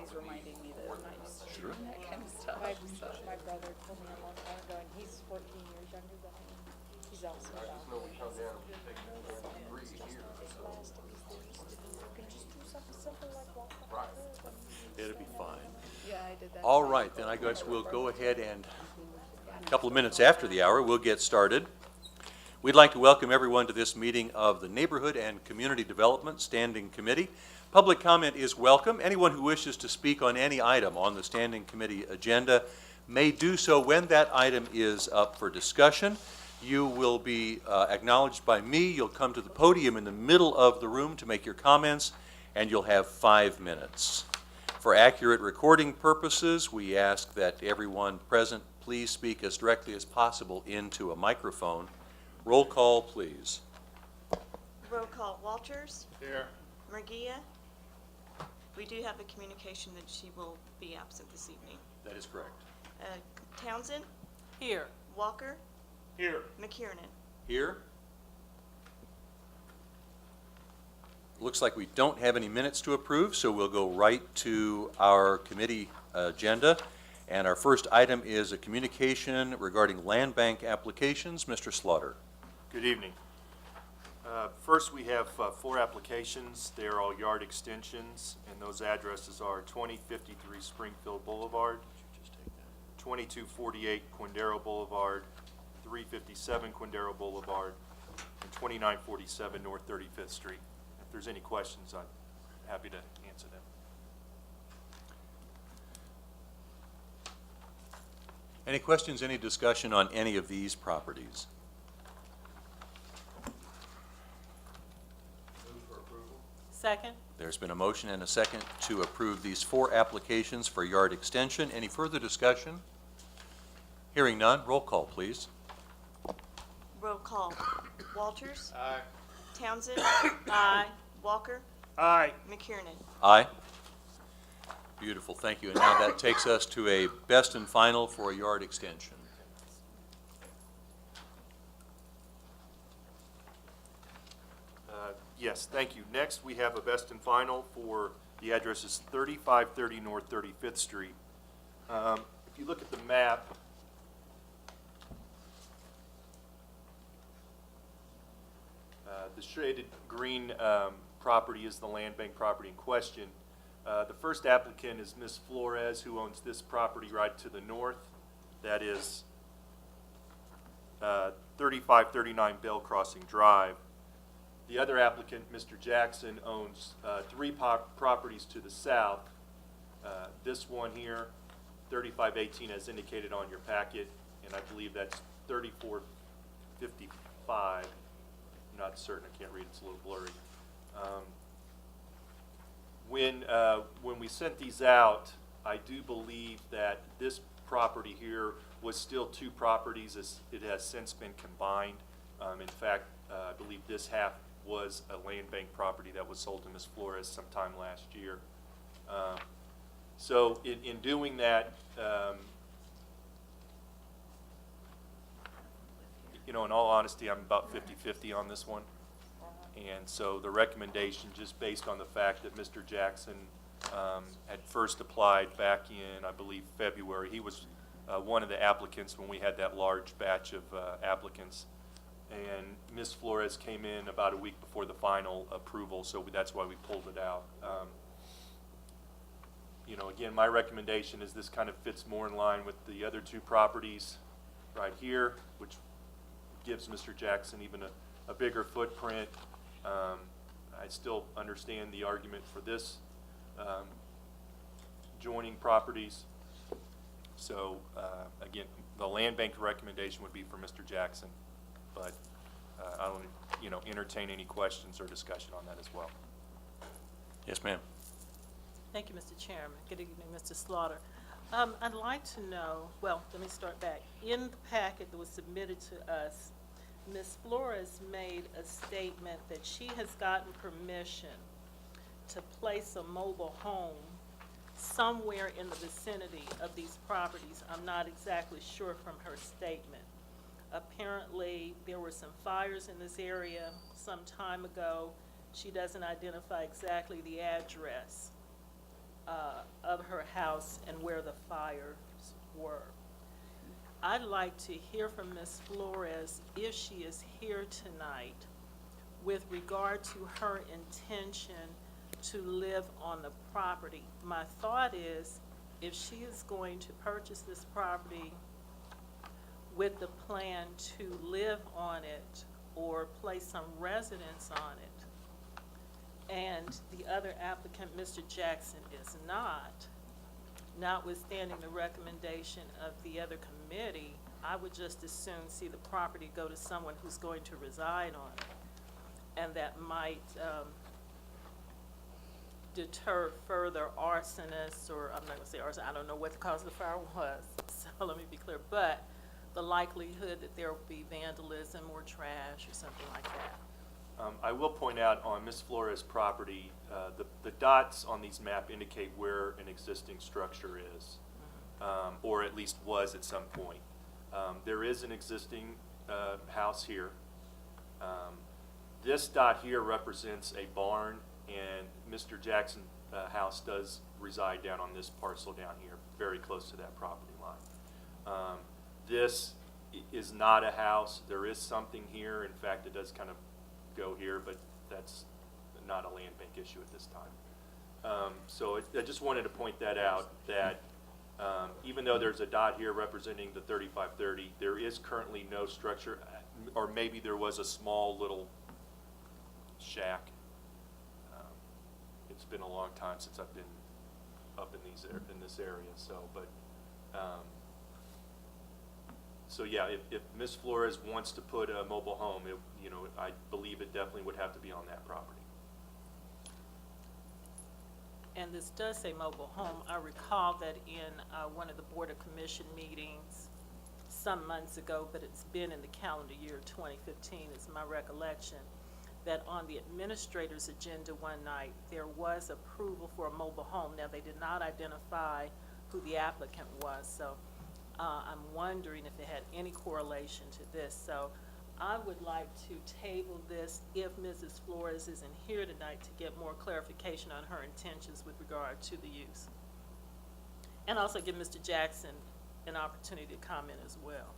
always reminding me that I'm not used to doing that kind of stuff. My brother told me a long time ago, and he's 14 years younger than me. He's also I just know we come down and take that degree here, so. You can just do something simple like walk up the Right. curb and It'll be fine. Yeah, I did that. All right, then I guess we'll go ahead and, a couple of minutes after the hour, we'll get started. We'd like to welcome everyone to this meeting of the Neighborhood and Community Development Standing Committee. Public comment is welcome. Anyone who wishes to speak on any item on the Standing Committee agenda may do so when that item is up for discussion. You will be acknowledged by me. You'll come to the podium in the middle of the room to make your comments, and you'll have 5 minutes. For accurate recording purposes, we ask that everyone present please speak as directly as possible into a microphone. Roll call, please. Roll call. Walters? Here. Murguia? We do have a communication that she will be absent this evening. That is correct. Townsend? Here. Walker? Here. McKiernan? Here. Looks like we don't have any minutes to approve, so we'll go right to our committee agenda. And our first item is a communication regarding land bank applications. Mr. Slaughter. Good evening. First, we have 4 applications. They're all yard extensions, and those addresses are 2053 Springfield Boulevard, 2248 Quindaro Boulevard, 357 Quindaro Boulevard, and 2947 North 35th Street. If there's any questions, I'm happy to answer them. Any questions, any discussion on any of these properties? Second. There's been a motion and a second to approve these 4 applications for yard extension. Any further discussion? Hearing none, roll call, please. Roll call. Walters? Aye. Townsend? Aye. Walker? Aye. McKiernan? Aye. Beautiful, thank you. And now that takes us to a best and final for a yard extension. Yes, thank you. Next, we have a best and final for the addresses 3530 North 35th Street. If you look at the map, the shaded green property is the land bank property in question. The first applicant is Ms. Flores, who owns this property right to the north. That is 3539 Bell Crossing Drive. The other applicant, Mr. Jackson, owns 3 properties to the south. This one here, 3518, as indicated on your packet, and I believe that's 3455. I'm not certain, I can't read, it's a little blurry. When we sent these out, I do believe that this property here was still 2 properties. It has since been combined. In fact, I believe this half was a land bank property that was sold to Ms. Flores sometime last year. So in doing that, you know, in all honesty, I'm about 50-50 on this one. And so the recommendation, just based on the fact that Mr. Jackson had first applied back in, I believe, February. He was one of the applicants when we had that large batch of applicants. And Ms. Flores came in about a week before the final approval, so that's why we pulled it out. You know, again, my recommendation is this kind of fits more in line with the other 2 properties right here, which gives Mr. Jackson even a bigger footprint. I still understand the argument for this joining properties. So again, the land bank recommendation would be for Mr. Jackson, but I don't, you know, entertain any questions or discussion on that as well. Yes, ma'am. Thank you, Mr. Chairman. Good evening, Mr. Slaughter. I'd like to know, well, let me start back. In the packet that was submitted to us, Ms. Flores made a statement that she has gotten permission to place a mobile home somewhere in the vicinity of these properties. I'm not exactly sure from her statement. Apparently, there were some fires in this area some time ago. She doesn't identify exactly the address. of her house and where the fires were. I'd like to hear from Ms. Flores, if she is here tonight, with regard to her intention to live on the property. My thought is, if she is going to purchase this property with the plan to live on it or place some residence on it, and the other applicant, Mr. Jackson, is not, notwithstanding the recommendation of the other committee, I would just as soon see the property go to someone who's going to reside on it. And that might deter further arsonists, or I'm not gonna say arson, I don't know what the cause of the fire was, so let me be clear. But the likelihood that there will be vandalism or trash or something like that. I will point out on Ms. Flores' property, the dots on these map indicate where an existing structure is, or at least was at some point. There is an existing house here. This dot here represents a barn, and Mr. Jackson's house does reside down on this parcel down here, very close to that property line. This is not a house. There is something here. In fact, it does kind of go here, but that's not a land bank issue at this time. So I just wanted to point that out, that even though there's a dot here representing the 3530, there is currently no structure, or maybe there was a small little shack. It's been a long time since I've been up in this area, so, but, so yeah, if Ms. Flores wants to put a mobile home, I believe it definitely would have to be on that property. And this does say mobile home. I recall that in one of the Board of Commission meetings some months ago, but it's been in the calendar year 2015 is my recollection, that on the administrator's agenda one night, there was approval for a mobile home. Now, they did not identify who the applicant was, so I'm wondering if it had any correlation to this. So I would like to table this if Mrs. Flores isn't here tonight to get more clarification on her intentions with regard to the use. And also give Mr. Jackson an opportunity to comment as well.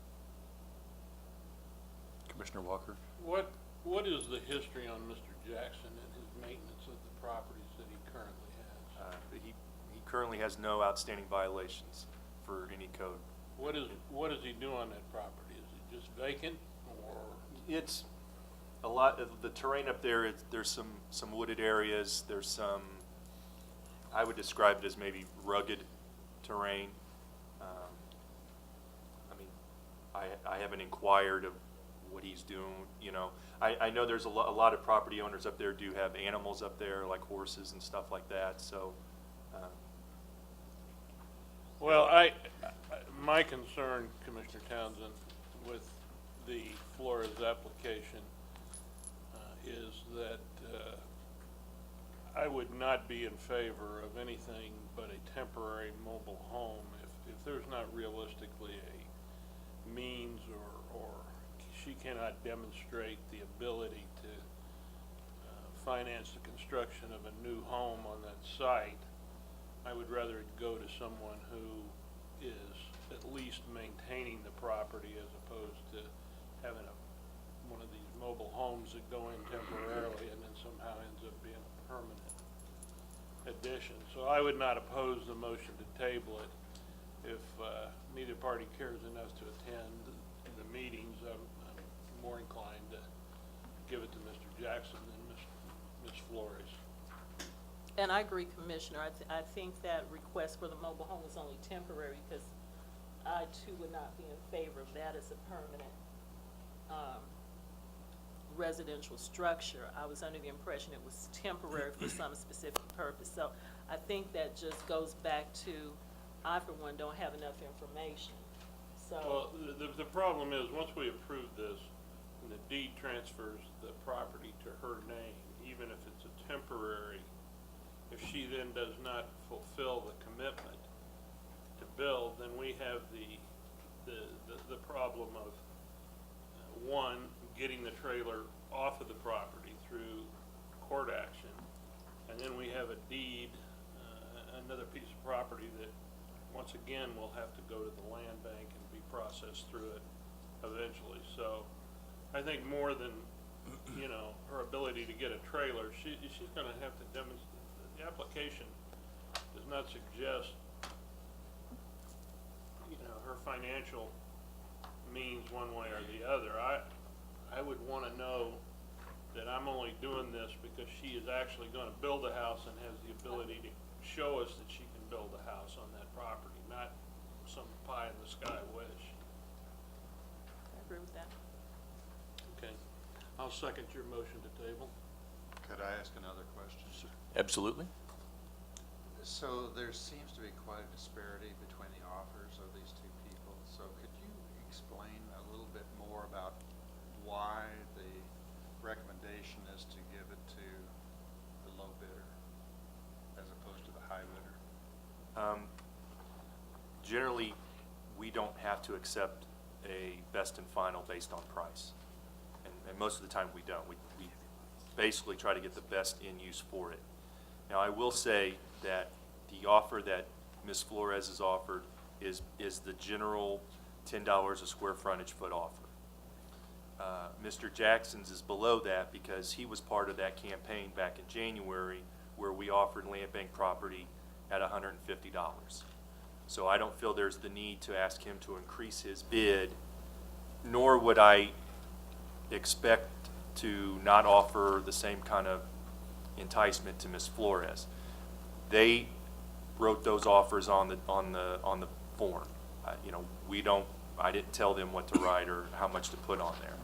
Commissioner Walker? What is the history on Mr. Jackson and his maintenance of the properties that he currently has? He currently has no outstanding violations for any code. What does he do on that property? Is it just vacant, or? It's a lot of the terrain up there. There's some wooded areas. There's some, I would describe it as maybe rugged terrain. I mean, I haven't inquired of what he's doing. I know there's a lot of property owners up there do have animals up there, like horses and stuff like that. So, Well, my concern, Commissioner Townsend, with the Flores application is that I would not be in favor of anything but a temporary mobile home if there's not realistically a means or she cannot demonstrate the ability to finance the construction of a new home on that site. I would rather it go to someone who is at least maintaining the property as opposed to having one of these mobile homes that go in temporarily and then somehow ends up being a permanent addition. So I would not oppose the motion to table it. If neither party cares enough to attend the meetings, I'm more inclined to give it to Mr. Jackson than Ms. Flores. And I agree, Commissioner. I think that request for the mobile home is only temporary because I too would not be in favor of that as a permanent residential structure. I was under the impression it was temporary for some specific purpose. So I think that just goes back to, I for one don't have enough information. So. Well, the problem is, once we approve this, and the deed transfers the property to her name, even if it's a temporary, if she then does not fulfill the commitment to build, then we have the problem of one, getting the trailer off of the property through court action, and then we have a deed, an another piece of property that, once again, will have to go to the land bank and be processed through it eventually. So I think more than, you know, her ability to get a trailer, she's gonna have to demonstrate, the application does not suggest, you know, her financial means one way or the other. I would wanna know that I'm only doing this because she is actually gonna build a house and has the ability to show us that she can build a house on that property, not some pie in the sky wish. I agree with that. Okay, I'll second your motion to table. Could I ask another question? Absolutely. So there seems to be quite a disparity between the offers of these two people. So could you explain a little bit more about why the recommendation is to give it to the low bidder as opposed to the high bidder? Generally, we don't have to accept a best and final based on price. And most of the time we don't. We basically try to get the best in use for it. Now, I will say that the offer that Ms. Flores has offered is the general $10 a square frontage foot offer. Mr. Jackson's is below that because he was part of that campaign back in January where we offered land bank property at $150. So I don't feel there's the need to ask him to increase his bid, nor would I expect to not offer the same kind of enticement to Ms. Flores. They wrote those offers on the form. You know, I didn't tell them what to write or how much to put on there.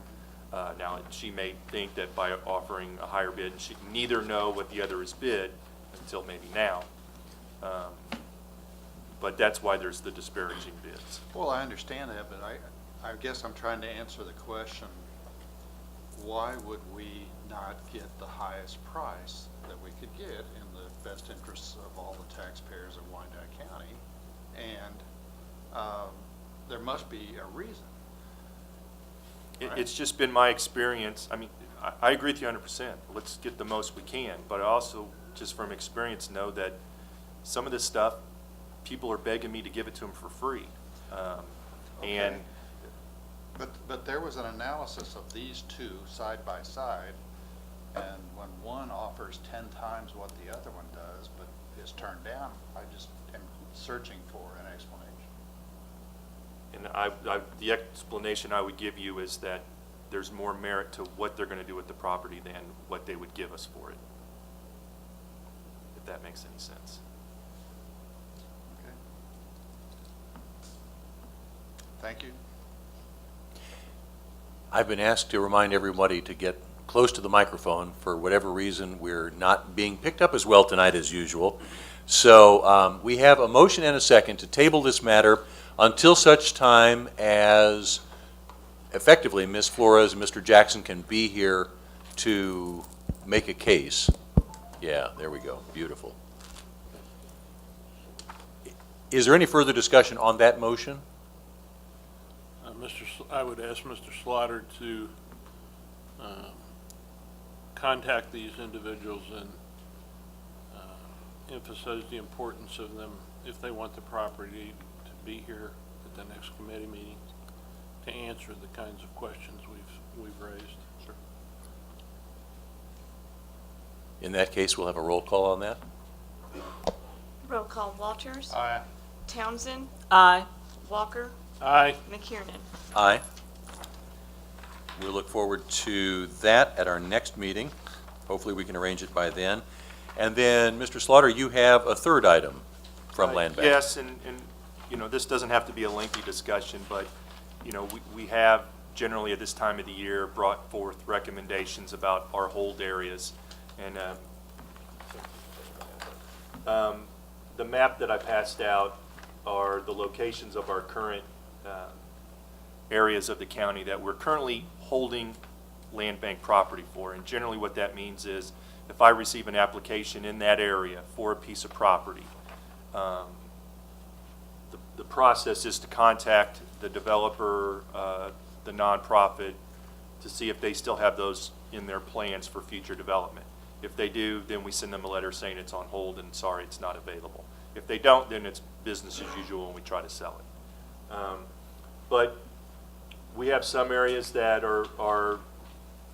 Now, she may think that by offering a higher bid, she neither know what the other has bid until maybe now. But that's why there's the disparaging bids. Well, I understand that, but I guess I'm trying to answer the question, why would we not get the highest price that we could get in the best interests of all the taxpayers of Wyandotte County? And there must be a reason. It's just been my experience. I mean, I agree with you 100%. Let's get the most we can. But I also, just from experience, know that some of this stuff, people are begging me to give it to them for free. And But there was an analysis of these two side by side, and when one offers 10 times what the other one does, but is turned down, I just am searching for an explanation. And the explanation I would give you is that there's more merit to what they're going to do with the property than what they would give us for it, if that makes any sense. Okay. Thank you. I've been asked to remind everybody to get close to the microphone. For whatever reason, we're not being picked up as well tonight as usual. So we have a motion and a second to table this matter until such time as effectively Ms. Flores and Mr. Jackson can be here to make a case. Yeah, there we go. Beautiful. Is there any further discussion on that motion? I would ask Mr. Slaughter to contact these individuals and emphasize the importance of them if they want the property to be here at the next committee meeting to answer the kinds of questions we've raised. Sure. In that case, we'll have a roll call on that. Roll call: Walters, Aye. Townsend, Aye. Walker, Aye. McKiernan. Aye. We'll look forward to that at our next meeting. Hopefully we can arrange it by then. And then, Mr. Slaughter, you have a third item from Land Bank. Yes, and you know, this doesn't have to be a lengthy discussion, but you know, we have generally at this time of the year brought forth recommendations about our hold areas. And the map that I passed out are the locations of our current areas of the county that we're currently holding land bank property for. And generally what that means is if I receive an application in that area for a piece of property, the process is to contact the developer, the nonprofit, to see if they still have those in their plans for future development. If they do, then we send them a letter saying it's on hold and sorry, it's not available. If they don't, then it's business as usual and we try to sell it. But we have some areas that are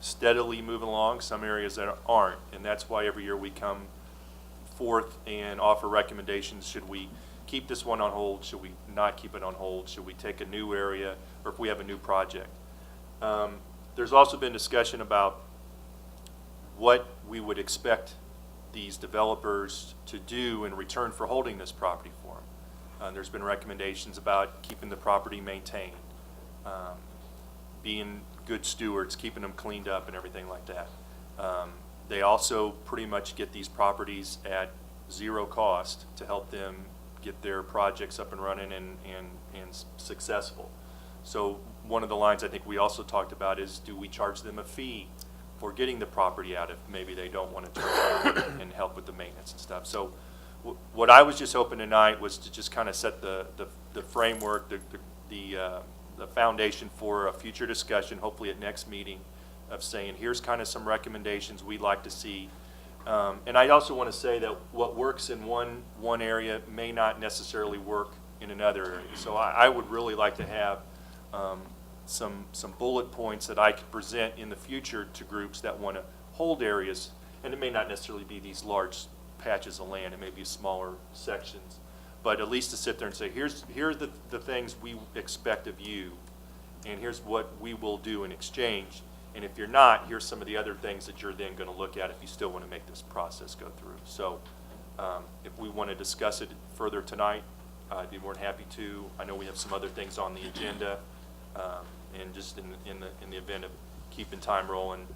steadily moving along, some areas that aren't, and that's why every year we come forth and offer recommendations. Should we keep this one on hold? Should we not keep it on hold? Should we take a new area, or if we have a new project? There's also been discussion about what we would expect these developers to do in return for holding this property for them. There's been recommendations about keeping the property maintained, being good stewards, keeping them cleaned up and everything like that. They also pretty much get these properties at zero cost to help them get their projects up and running and successful. So one of the lines I think we also talked about is, do we charge them a fee for getting the property out if maybe they don't want to turn around and help with the maintenance and stuff? So what I was just hoping tonight was to just kind of set the framework, the foundation for a future discussion, hopefully at next meeting, of saying, here's kind of some recommendations we'd like to see. And I also want to say that what works in one area may not necessarily work in another area. So I would really like to have some bullet points that I could present in the future to groups that want to hold areas, and it may not necessarily be these large patches of land, it may be smaller sections, but at least to sit there and say, here are the things we expect of you, and here's what we will do in exchange, and if you're not, here's some of the other things that you're then going to look at if you still want to make this process go through. So if we want to discuss it further tonight, I'd be more than happy to. I know we have some other things on the agenda, and just in the event of keeping time rolling,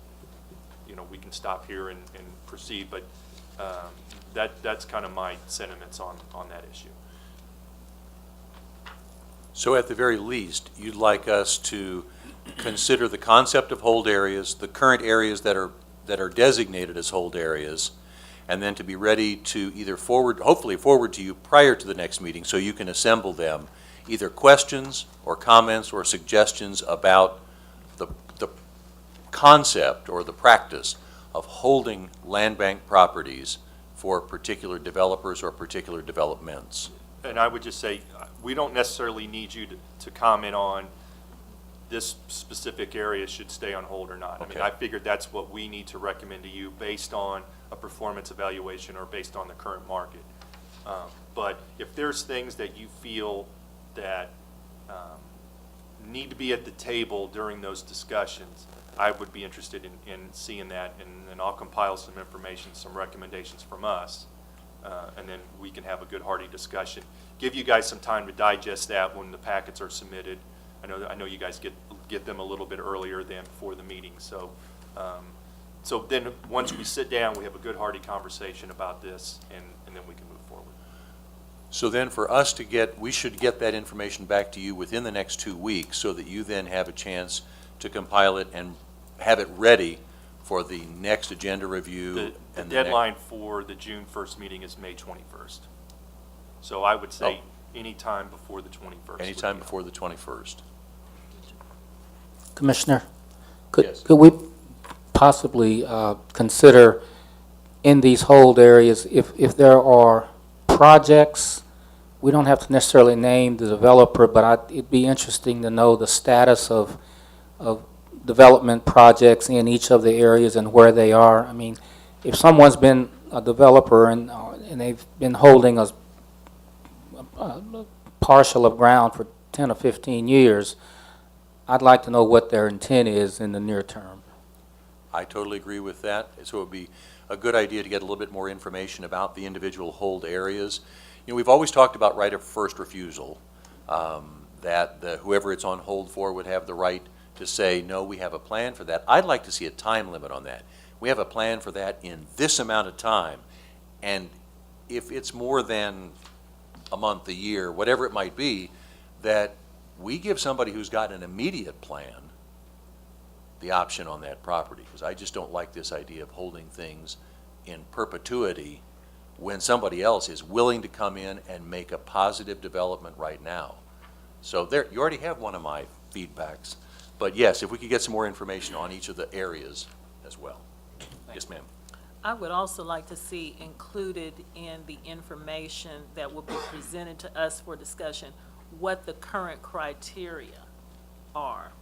we can stop here and proceed. But that's kind of my sentiments on that issue. So at the very least, you'd like us to consider the concept of hold areas, the current areas that are designated as hold areas, and then to be ready to either hopefully forward to you prior to the next meeting so you can assemble them, either questions or comments or suggestions about the concept or the practice of holding land bank properties for particular developers or particular developments. And I would just say, we don't necessarily need you to comment on this specific area should stay on hold or not. Okay. I mean, I figured that's what we need to recommend to you based on a performance evaluation or based on the current market. But if there's things that you feel that need to be at the table during those discussions, I would be interested in seeing that, and I'll compile some information, some recommendations from us, and then we can have a good hearty discussion. Give you guys some time to digest that when the packets are submitted. I know you guys get them a little bit earlier than before the meeting. So so then once we sit down, we have a good hearty conversation about this, and then we can move forward. So then for us we should get that information back to you within the next 2 weeks so that you then have a chance to compile it and have it ready for the next agenda review. The deadline for the June 1st meeting is May 21st. So I would say any time before the 21st. Anytime before the 21st. Commissioner, Yes. could we possibly consider in these hold areas, if there are projects, we don't have to necessarily name the developer, but it'd be interesting to know the status of development projects in each of the areas and where they are. I mean, if someone's been a developer and they've been holding a parcel of ground for 10 or 15 years, I'd like to know what their intent is in the near term. I totally agree with that. So it would be a good idea to get a little bit more information about the individual hold areas. We've always talked about right of first refusal, that whoever it's on hold for would have the right to say, no, we have a plan for that. I'd like to see a time limit on that. We have a plan for that in this amount of time, and if it's more than a month, a year, whatever it might be, that we give somebody who's got an immediate plan the option on that property, because I just don't like this idea of holding things in perpetuity when somebody else is willing to come in and make a positive development right now. So there, you already have one of my feedbacks. But yes, if we could get some more information on each of the areas as well. Yes, ma'am. I would also like to see included in the information that will be presented to us for discussion, what the current criteria are,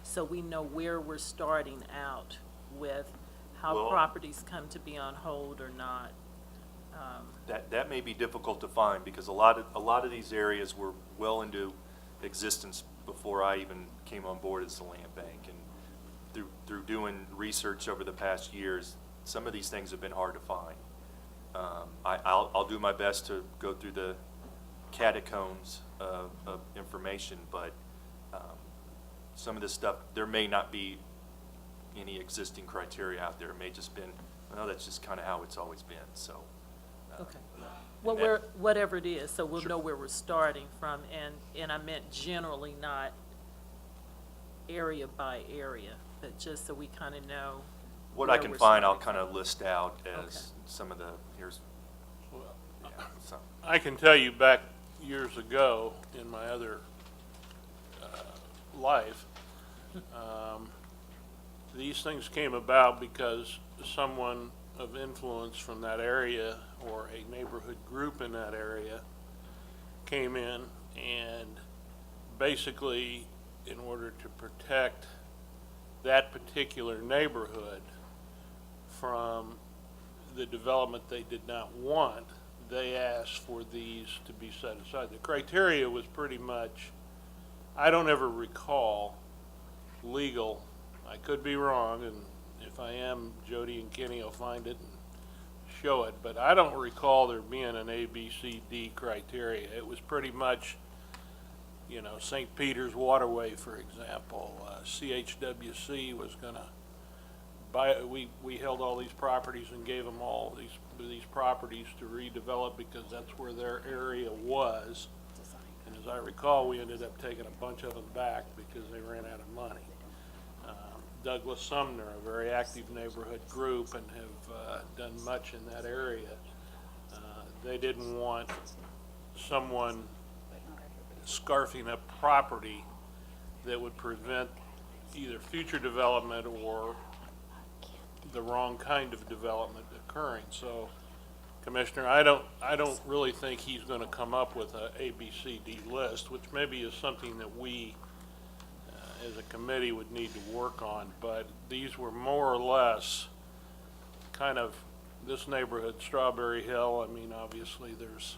so we know where we're starting out with how Well- properties come to be on hold or not. That may be difficult to find, because a lot of these areas were well into existence before I even came on board as the land bank. And through doing research over the past years, some of these things have been hard to find. I'll do my best to go through the catacombs of information, but some of this stuff, there may not be any existing criteria out there. It may just been, well, that's just kind of how it's always been, so. Okay. Well, whatever it is, so we'll know where we're starting from, and I meant generally, not area by area, but just so we kind of know. What I where can we're find, I'll starting kind of list out as Okay. some of the, here's, yeah, some. I can tell you back years ago in my other life, these things came about because someone of influence from that area or a neighborhood group in that area came in and basically, in order to protect that particular neighborhood from the development they did not want, they asked for these to be set aside. The criteria was pretty much, I don't ever recall legal, I could be wrong, and if I am, Jody and Kenny will find it and show it, but I don't recall there being an A, B, C, D criteria. It was pretty much, you know, St. Peter's Waterway, for example. CHWC was gonna buy, we held all these properties and gave them all these properties to redevelop because that's where their area was. And as I recall, we ended up taking a bunch of them back because they ran out of money. Douglas Sumner, a very active neighborhood group, and have done much in that area. They didn't want someone scarfing up property that would prevent either future development or the wrong kind of development occurring. So, Commissioner, I don't really think he's going to come up with a A, B, C, D list, which maybe is something that we as a committee would need to work on, but these were more or less kind of this neighborhood, Strawberry Hill. I mean, obviously there's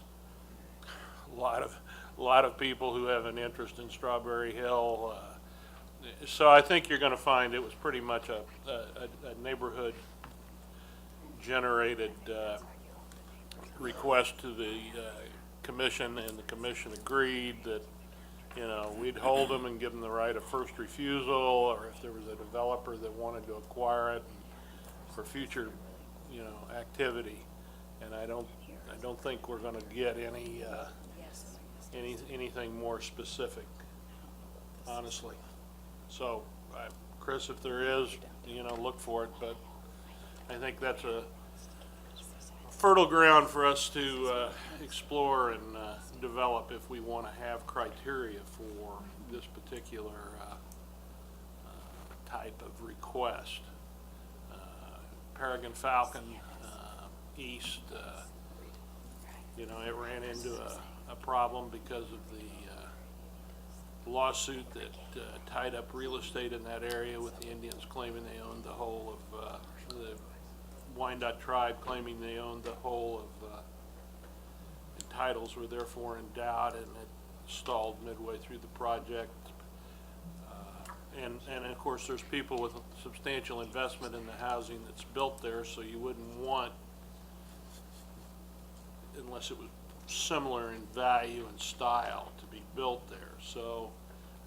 a lot of people who have an interest in Strawberry Hill. So I think you're going to find it was pretty much a neighborhood generated request to the commission, and the commission agreed that, you know, we'd hold them and give them the right of first refusal, or if there was a developer that wanted to acquire it for future, you know, activity. And I don't think we're going to get anything more specific, honestly. So, Chris, if there is, you know, look for it. But I think that's a fertile ground for us to explore and develop if we want to have criteria for this particular type of request. Paragon Falcon East, you know, it ran into a problem because of the lawsuit that tied up real estate in that area, with the Indians claiming they owned the whole of the Wyandotte tribe claiming they owned the whole of and titles were therefore in doubt, and it stalled midway through the project. And of course there's people with substantial investment in the housing that's built there, so you wouldn't want, unless it was similar in value and style, to be built there. So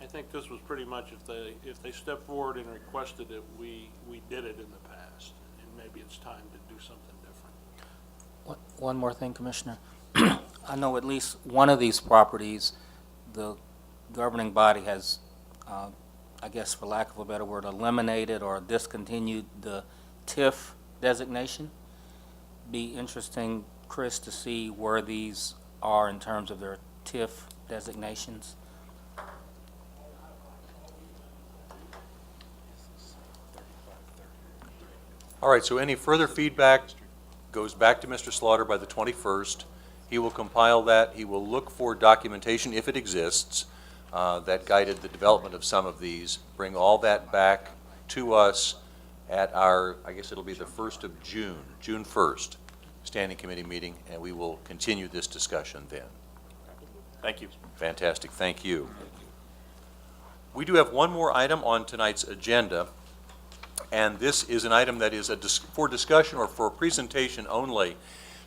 I think this was pretty much, if they stepped forward and requested it, we did it in the past, and maybe it's time to do something different. One more thing, Commissioner. I know at least one of these properties, the governing body has, I guess for lack of a better word, eliminated or discontinued the TIF designation. Be interesting, Chris, to see where these are in terms of their TIF designations. All right, so any further feedback goes back to Mr. Slaughter by the 21st. He will compile that. He will look for documentation, if it exists, that guided the development of some of these, bring all that back to us at our, I guess it'll be the 1st of June, June 1st, Standing Committee meeting, and we will continue this discussion then. Thank you. Fantastic, thank you. We do have one more item on tonight's agenda, and this is an item that is for discussion or for presentation only.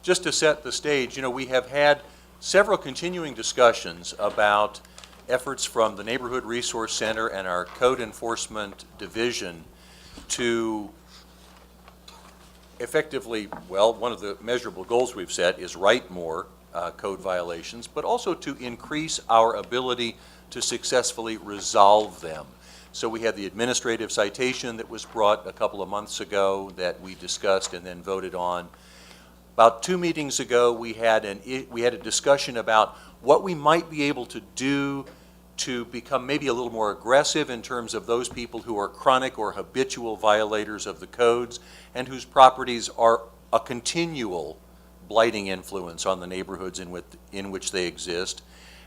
Just to set the stage, you know, we have had several continuing discussions about efforts from the Neighborhood Resource Center and our Code Enforcement Division to effectively, well, one of the measurable goals we've set is write more code violations, but also to increase our ability to successfully resolve them. So we had the administrative citation that was brought a couple of months ago that we discussed and then voted on. About 2 meetings ago, we had a discussion about what we might be able to do to become maybe a little more aggressive in terms of those people who are chronic or habitual violators of the codes and whose properties are a continual blighting influence on the neighborhoods in which they exist.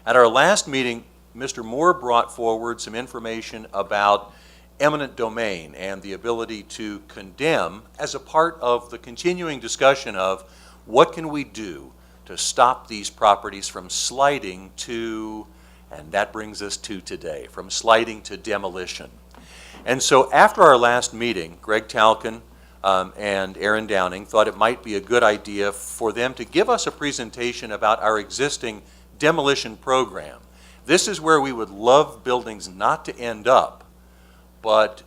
At our last meeting, Mr. Moore brought forward some information about eminent domain and the ability to condemn as a part of the continuing discussion of what can we do to stop these properties from sliding to, and that brings us to today, from sliding to demolition. And so after our last meeting, Greg Talkin and Aaron Downing thought it might be a good idea for them to give us a presentation about our existing demolition program. This is where we would love buildings not to end up, but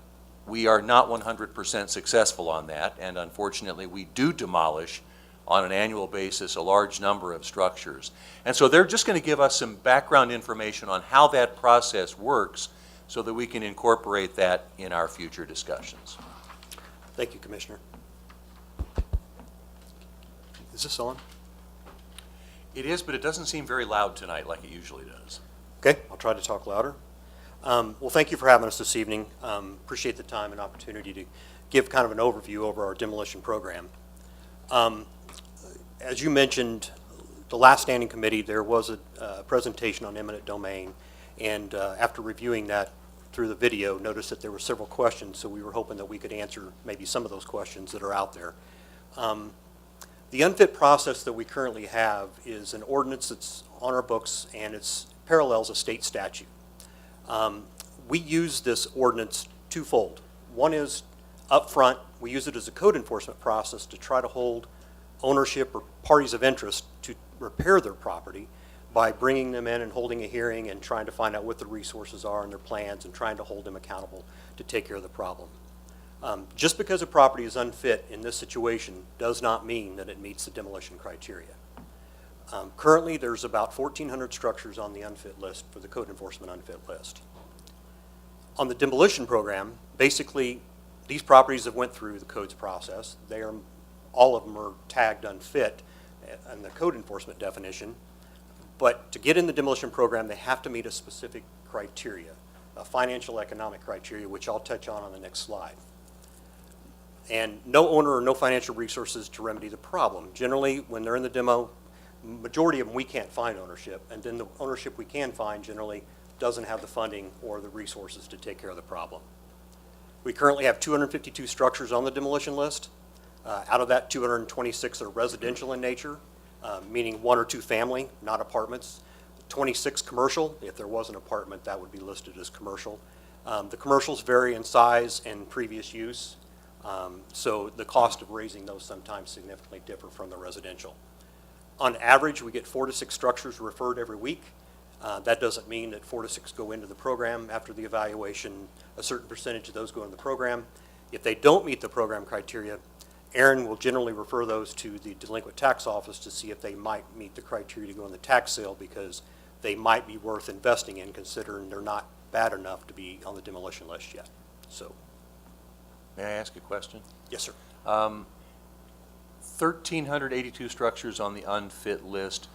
we are not 100% successful on that, and unfortunately we do demolish on an annual basis a large number of structures. And so they're just going to give us some background information on how that process works so that we can incorporate that in our future discussions. Thank you, Commissioner. Is this on? It is, but it doesn't seem very loud tonight like it usually does. Okay, I'll try to talk louder. Well, thank you for having us this evening. Appreciate the time and opportunity to give kind of an overview over our demolition program. As you mentioned, the last standing committee, there was a presentation on eminent domain, and after reviewing that through the video, noticed that there were several questions, so we were hoping that we could answer maybe some of those questions that are out there. The unfit process that we currently have is an ordinance that's on our books, and it parallels a state statute. We use this ordinance twofold. One is up front, we use it as a code enforcement process to try to hold ownership or parties of interest to repair their property by bringing them in and holding a hearing and trying to find out what the resources are and their plans and trying to hold them accountable to take care of the problem. Just because a property is unfit in this situation does not mean that it meets the demolition criteria. Currently, there's about 1,400 structures on the unfit list for the code enforcement unfit list. On the demolition program, basically, these properties have went through the codes process. All of them are tagged unfit in the code enforcement definition. But to get in the demolition program, they have to meet a specific criteria, a financial economic criteria, which I'll touch on the next slide. And no owner or no financial resources to remedy the problem. Generally, when they're in the demo, majority of them we can't find ownership, and then the ownership we can find generally doesn't have the funding or the resources to take care of the problem. We currently have 252 structures on the demolition list. Out of that, 226 are residential in nature, meaning 1 or 2 family, not apartments. 26 commercial. If there was an apartment, that would be listed as commercial. The commercials vary in size and previous use, so the cost of raising those sometimes significantly differ from the residential. On average, we get 4 to 6 structures referred every week. That doesn't mean that 4 to 6 go into the program. After the evaluation, a certain percentage of those go into the program. If they don't meet the program criteria, Aaron will generally refer those to the delinquent tax office to see if they might meet the criteria to go in the tax sale, because they might be worth investing in, considering they're not bad enough to be on the demolition list yet. So, May I ask a question? yes, sir. 1,382 structures on the unfit list.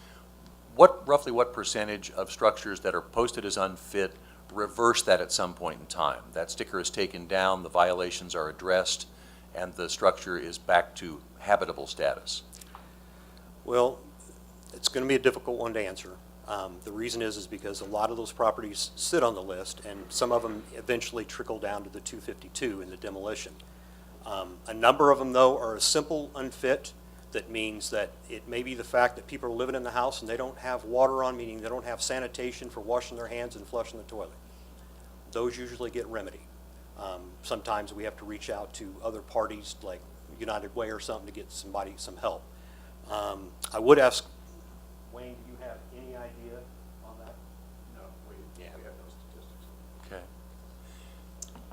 Roughly what percentage of structures that are posted as unfit reverse that at some point in time? That sticker is taken down, the violations are addressed, and the structure is back to habitable status? Well, it's going to be a difficult one to answer. The reason is because a lot of those properties sit on the list, and some of them eventually trickle down to the 252 in the demolition. A number of them, though, are a simple unfit. That means that it may be the fact that people are living in the house and they don't have water on, meaning they don't have sanitation for washing their hands and flushing the toilet. Those usually get remedied. Sometimes we have to reach out to other parties like United Way or something to get somebody some help. I would ask, Wayne, do you have any idea on that? No, we have no statistics. Okay.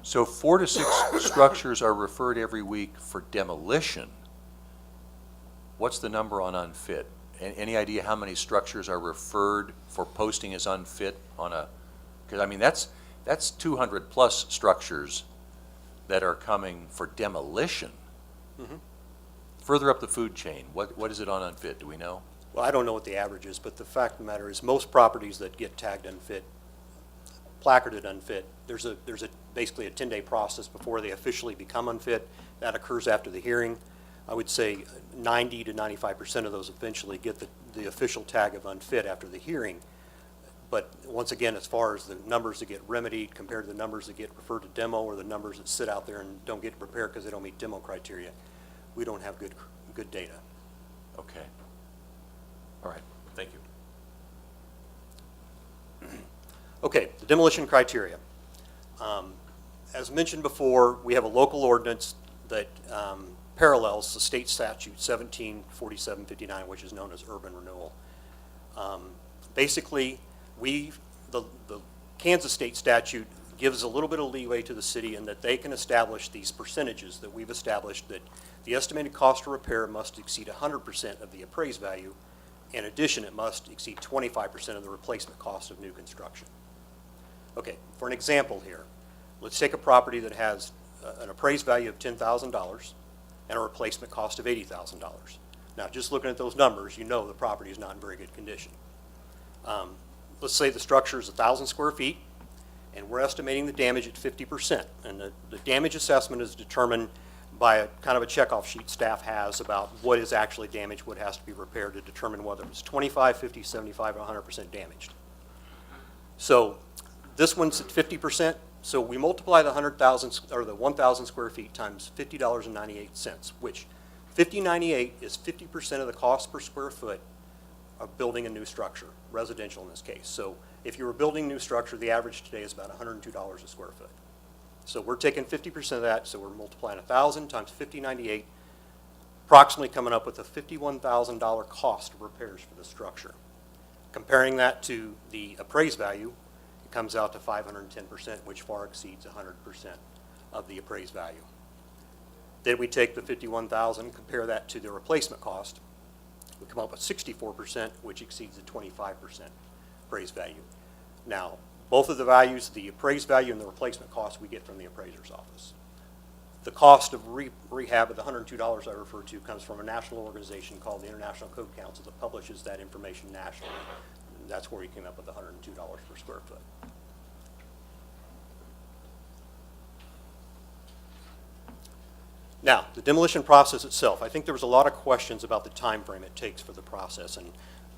So 4 to 6 structures are referred every week for demolition. What's the number on unfit? Any idea how many structures are referred for posting as unfit on a, because I mean, that's 200 plus structures that are coming for demolition. Mm-hmm. Further up the food chain, what is it on unfit? Do we know? Well, I don't know what the average is, but the fact of the matter is most properties that get tagged unfit, placarded unfit, there's basically a 10-day process before they officially become unfit. That occurs after the hearing. I would say 90 to 95% of those eventually get the official tag of unfit after the hearing. But once again, as far as the numbers that get remedied compared to the numbers that get referred to demo or the numbers that sit out there and don't get repaired because they don't meet demo criteria, we don't have good data. Okay. All right, thank you. Okay, the demolition criteria. As mentioned before, we have a local ordinance that parallels the state statute 174759, which is known as urban renewal. Basically, the Kansas state statute gives a little bit of leeway to the city in that they can establish these percentages that we've established, that the estimated cost of repair must exceed 100% of the appraised value. In addition, it must exceed 25% of the replacement cost of new construction. Okay, for an example here, let's take a property that has an appraised value of $10,000 and a replacement cost of $80,000. Now, just looking at those numbers, you know the property is not in very good condition. Let's say the structure is 1,000 square feet, and we're estimating the damage at 50%. And the damage assessment is determined by a kind of a checkoff sheet staff has about what is actually damaged, what has to be repaired to determine whether it's 25, 50, 75, or 100% damaged. So this one's at 50%. So we multiply the 100,000 or the 1,000 square feet times $50.98, which $50.98 is 50% of the cost per square foot of building a new structure, residential in this case. So if you were building a new structure, the average today is about $102 a square foot. So we're taking 50% of that, so we're multiplying 1,000 times $50.98, approximately coming up with a $51,000 cost of repairs for the structure. Comparing that to the appraised value, it comes out to 510%, which far exceeds 100% of the appraised value. Then we take the $51,000, compare that to the replacement cost, we come up with 64%, which exceeds the 25% appraised value. Now, both of the values, the appraised value and the replacement cost, we get from the appraiser's office. The cost of rehab of the $102 I referred to comes from a national organization called the International Code Council that publishes that information nationally. And that's where we came up with the $102 per square foot. Now, the demolition process itself. I think there was a lot of questions about the time frame it takes for the process, and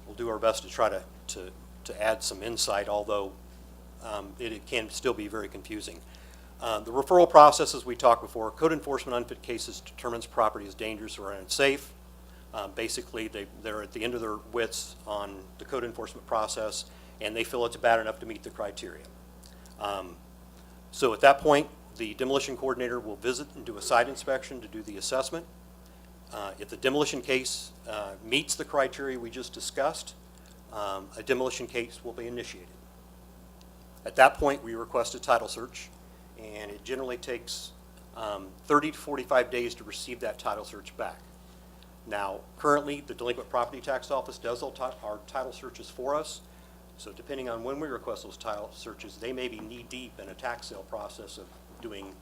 we'll do our best to try to add some insight, although it can still be very confusing. The referral process, as we talked before, code enforcement unfit cases determines property is dangerous or unsafe. Basically, they're at the end of their wits on the code enforcement process, and they feel it's bad enough to meet the criteria. So at that point, the demolition coordinator will visit and do a site inspection to do the assessment. If the demolition case meets the criteria we just discussed, a demolition case will be initiated. At that point, we request a title search, and it generally takes 30 to 45 days to receive that title search back. Now, currently, the Delinquent Property Tax Office does our title searches for us, so depending on when we request those title searches, they may be knee-deep in a tax sale process of doing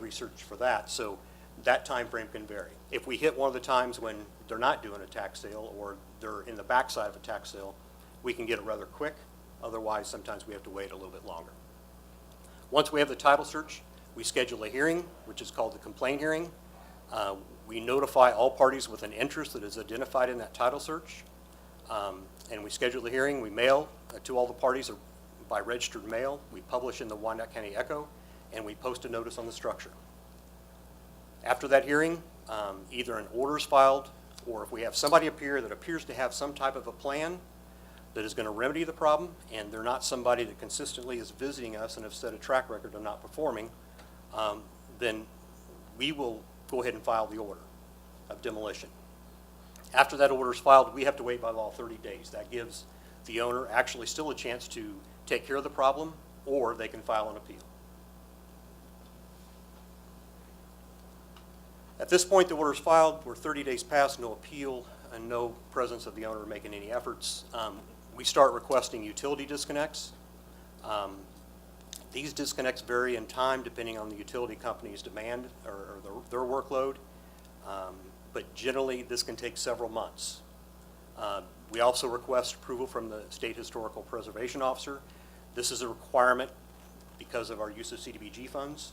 research for that, so that time frame can vary. If we hit one of the times when they're not doing a tax sale or they're in the backside of a tax sale, we can get it rather quick. Otherwise, sometimes we have to wait a little bit longer. Once we have the title search, we schedule a hearing, which is called the complaint hearing. We notify all parties with an interest that is identified in that title search, and we schedule the hearing. We mail to all the parties by registered mail. We publish in the Wyandotte County Echo, and we post a notice on the structure. After that hearing, either an order is filed, or if we have somebody appear that appears to have some type of a plan that is going to remedy the problem, and they're not somebody that consistently is visiting us and have set a track record of not performing, then we will go ahead and file the order of demolition. After that order is filed, we have to wait by law 30 days. That gives the owner actually still a chance to take care of the problem, or they can file an appeal. At this point, the order is filed. We're 30 days past, no appeal, and no presence of the owner making any efforts. We start requesting utility disconnects. These disconnects vary in time depending on the utility company's demand or their workload, but generally this can take several months. We also request approval from the State Historical Preservation Officer. This is a requirement because of our use of CDBG funds,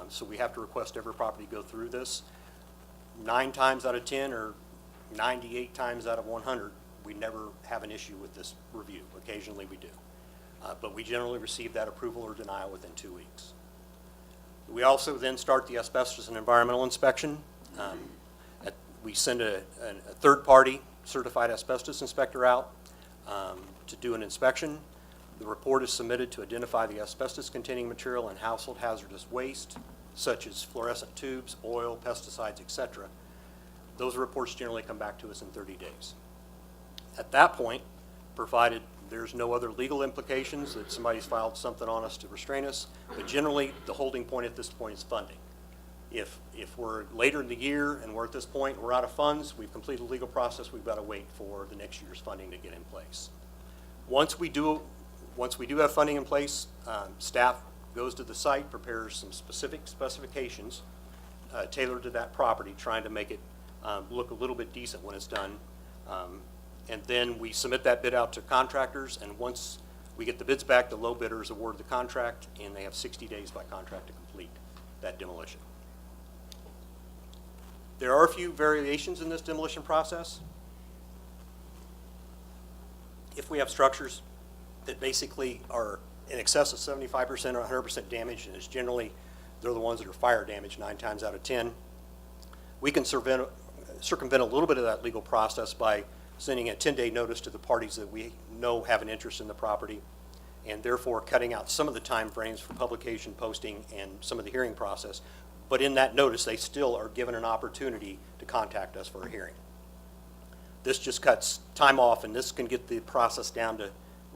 so we have to request every property go through this. 9 times out of 10 or 98 times out of 100, we never have an issue with this review. Occasionally we do. But we generally receive that approval or denial within 2 weeks. We also then start the asbestos and environmental inspection. We send a third-party certified asbestos inspector out to do an inspection. The report is submitted to identify the asbestos-containing material and household hazardous waste, such as fluorescent tubes, oil, pesticides, etc. Those reports generally come back to us in 30 days. At that point, provided there's no other legal implications that somebody's filed something on us to restrain us, but generally the holding point at this point is funding. If we're later in the year and we're at this point, we're out of funds, we've completed the legal process, we've got to wait for the next year's funding to get in place. Once we do have funding in place, staff goes to the site, prepares some specific specifications tailored to that property, trying to make it look a little bit decent when it's done. And then we submit that bid out to contractors, and once we get the bids back, the low bidders award the contract, and they have 60 days by contract to complete that demolition. There are a few variations in this demolition process. If we have structures that basically are in excess of 75% or 100% damaged, and it's generally, they're the ones that are fire damaged 9 times out of 10, we can circumvent a little bit of that legal process by sending a 10-day notice to the parties that we know have an interest in the property, and therefore cutting out some of the time frames for publication, posting, and some of the hearing process. But in that notice, they still are given an opportunity to contact us for a hearing. This just cuts time off, and this can get the process down to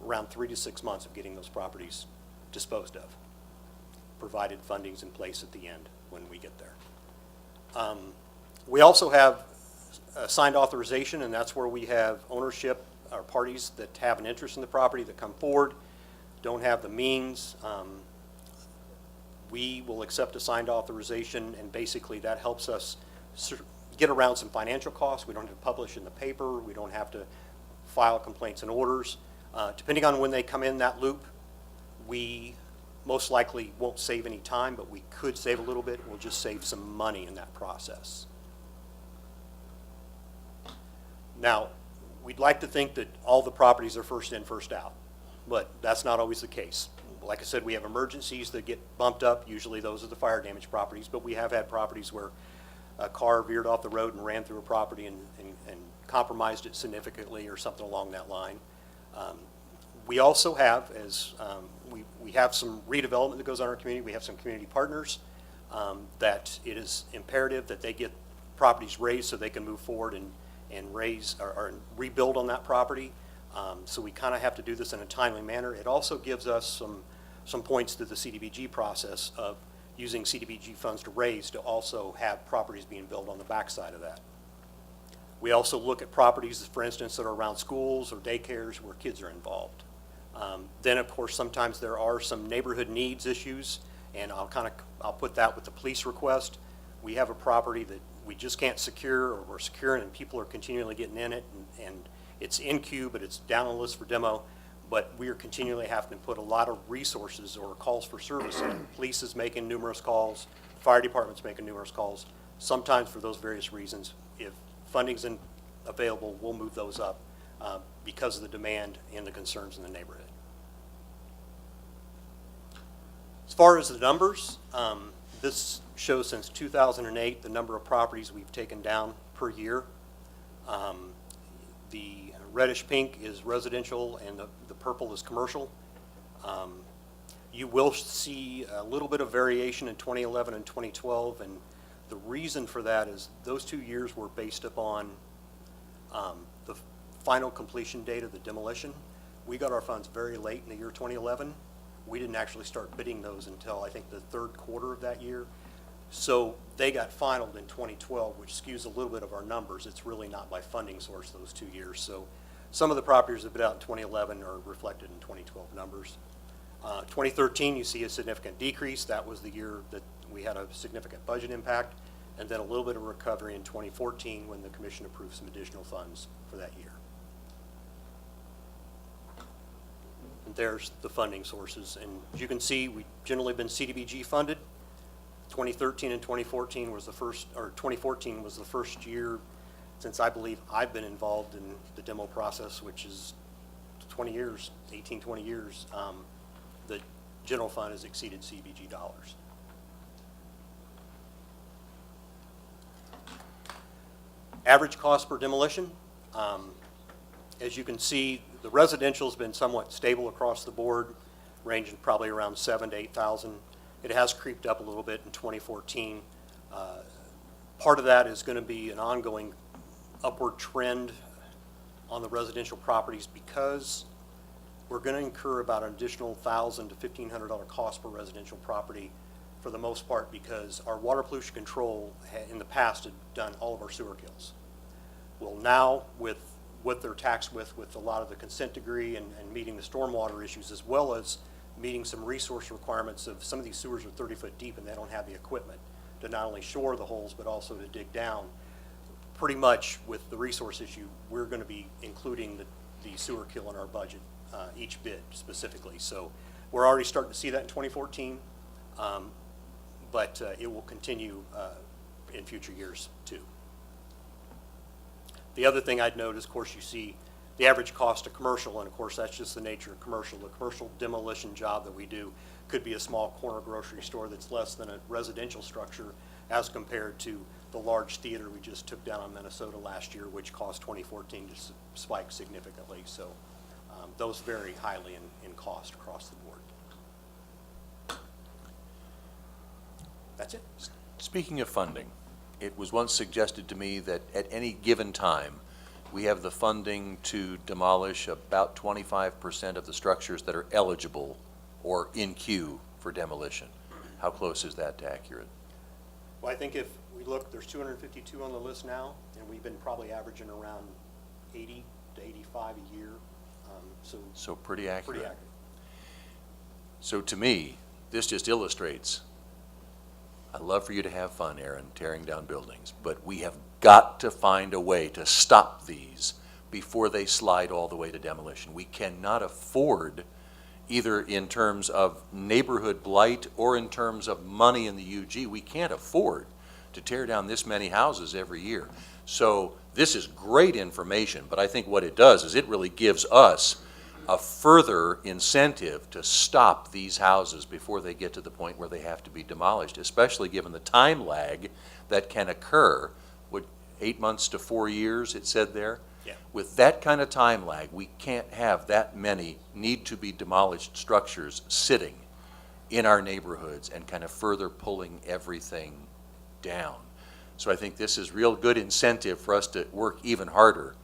around 3 to 6 months of getting those properties disposed of, provided funding's in place at the end when we get there. We also have signed authorization, and that's where we have ownership or parties that have an interest in the property that come forward, don't have the means. We will accept a signed authorization, and basically that helps us get around some financial costs. We don't have to publish in the paper. We don't have to file complaints and orders. Depending on when they come in that loop, we most likely won't save any time, but we could save a little bit. We'll just save some money in that process. Now, we'd like to think that all the properties are first in, first out, but that's not always the case. Like I said, we have emergencies that get bumped up. Usually those are the fire damage properties, but we have had properties where a car veered off the road and ran through a property and compromised it significantly or something along that line. We also have, we have some redevelopment that goes on in our community. We have some community partners that it is imperative that they get properties raised so they can move forward and raise or rebuild on that property. So we kind of have to do this in a timely manner. It also gives us some points through the CDBG process of using CDBG funds to raise to also have properties being built on the backside of that. We also look at properties, for instance, that are around schools or daycares where kids are involved. Then, of course, sometimes there are some neighborhood needs issues, and I'll put that with the police request. We have a property that we just can't secure, or we're securing, and people are continually getting in it, and it's in queue, but it's down on the list for demo. But we are continually having to put a lot of resources or calls for service in. Police is making numerous calls, fire department's making numerous calls Sometimes for those various reasons, if funding's available, we'll move those up because of the demand and the concerns in the neighborhood. As far as the numbers, this shows since 2008 the number of properties we've taken down per year. The reddish pink is residential and the purple is commercial. You will see a little bit of variation in 2011 and 2012, and the reason for that is those 2 years were based upon the final completion date of the demolition. We got our funds very late in the year 2011. We didn't actually start bidding those until I think the third quarter of that year. So they got finalized in 2012, which skews a little bit of our numbers. It's really not by funding source those 2 years. So some of the properties that bid out in 2011 are reflected in 2012 numbers. 2013, you see a significant decrease. That was the year that we had a significant budget impact, and then a little bit of recovery in 2014 when the commission approved some additional funds for that year. And there's the funding sources, and as you can see, we've generally been CDBG funded. 2013 and 2014 was the first, or 2014 was the first year since I believe I've been involved in the demo process, which is 20 years, 18, 20 years. The general fund has exceeded CDBG dollars. Average cost per demolition. As you can see, the residential has been somewhat stable across the board, ranging probably around $7,000 to $8,000. It has creeped up a little bit in 2014. Part of that is going to be an ongoing upward trend on the residential properties because we're going to incur about an additional $1,000 to $1,500 cost per residential property for the most part because our water pollution control in the past had done all of our sewer kills. Well, now with what they're taxed with a lot of the consent decree and meeting the stormwater issues as well as meeting some resource requirements of some of these sewers are 30 foot deep and they don't have the equipment to not only shore the holes but also to dig down. Pretty much with the resource issue, we're going to be including the sewer kill in our budget, each bid specifically. So we're already starting to see that in 2014, but it will continue in future years too. The other thing I'd note is, of course, you see the average cost of commercial, and of course that's just the nature of commercial. The commercial demolition job that we do could be a small corner grocery store that's less than a residential structure as compared to the large theater we just took down in Minnesota last year, which cost 2014 to spike significantly. So those vary highly in cost across the board. That's it. Speaking of funding, it was once suggested to me that at any given time, we have the funding to demolish about 25% of the structures that are eligible or in queue for demolition. How close is that to accurate? Well, I think if we look, there's 252 on the list now, and we've been probably averaging around 80 to 85 a year. So pretty accurate. Pretty accurate. So to me, this just illustrates, I'd love for you to have fun, Aaron, tearing down buildings, but we have got to find a way to stop these before they slide all the way to demolition. We cannot afford, either in terms of neighborhood blight or in terms of money in the UG, we can't afford to tear down this many houses every year. So this is great information, but I think what it does is it really gives us a further incentive to stop these houses before they get to the point where they have to be demolished, especially given the time lag that can occur. What, 8 months to 4 years, it said there? Yeah. With that kind of time lag, we can't have that many need to be demolished structures sitting in our neighborhoods and kind of further pulling everything down. So I think this is real good incentive for us to work even harder,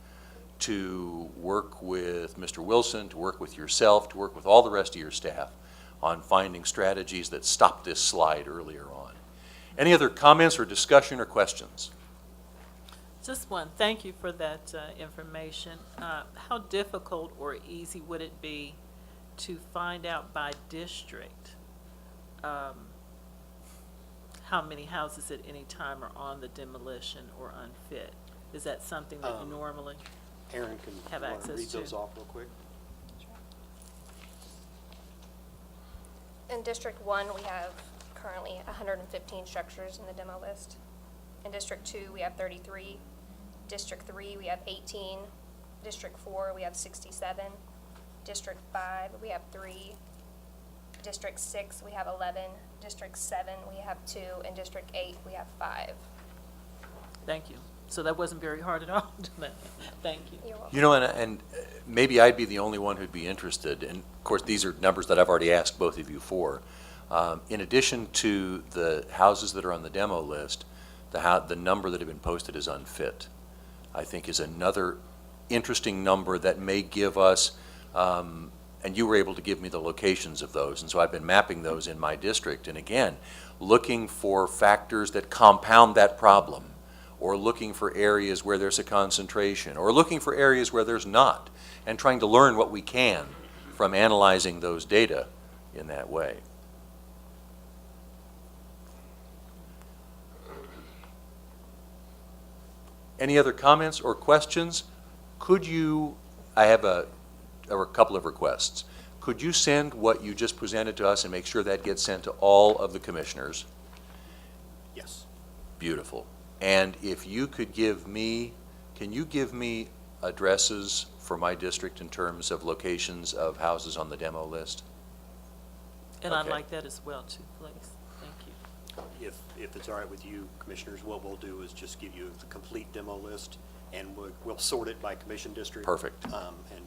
to work with Mr. Wilson, to work with yourself, to work with all the rest of your staff on finding strategies that stop this slide earlier on. Any other comments or discussion or questions? Just one. Thank you for that information. How difficult or easy would it be to find out by district how many houses at any time are on the demolition or unfit? Is that something that you normally? Aaron can Have access read to. those off real quick. In District 1, we have currently 115 structures in the demo list. In In District 2, we have 33. District 3, we have 18. District 4, we have 67. District 5, we have 3. District 6, we have 11. District 7, we have 2. And District 8, we have 5. Thank you. So that wasn't very hard at all. Thank you. You're welcome. You know, and maybe I'd be the only one who'd be interested, and of course, these are numbers that I've already asked both of you for. In addition to the houses that are on the demo list, the number that have been posted as unfit, I think is another interesting number that may give us, and you were able to give me the locations of those, and so I've been mapping those in my district, and again, looking for factors that compound that problem, or looking for areas where there's a concentration, or looking for areas where there's not, and trying to learn what we can from analyzing those data in that way. Any other comments or questions? Could you, I have a couple of requests. Could you send what you just presented to us and make sure that gets sent to all of the commissioners? Yes. Beautiful. And if you could give me, can you give me addresses for my district in terms of locations of houses on the demo list? And I'd Okay. like that as well too, please. Thank you. If it's all right with you, commissioners, what we'll do is just give you the complete demo list, and we'll sort it by commission district. Perfect. And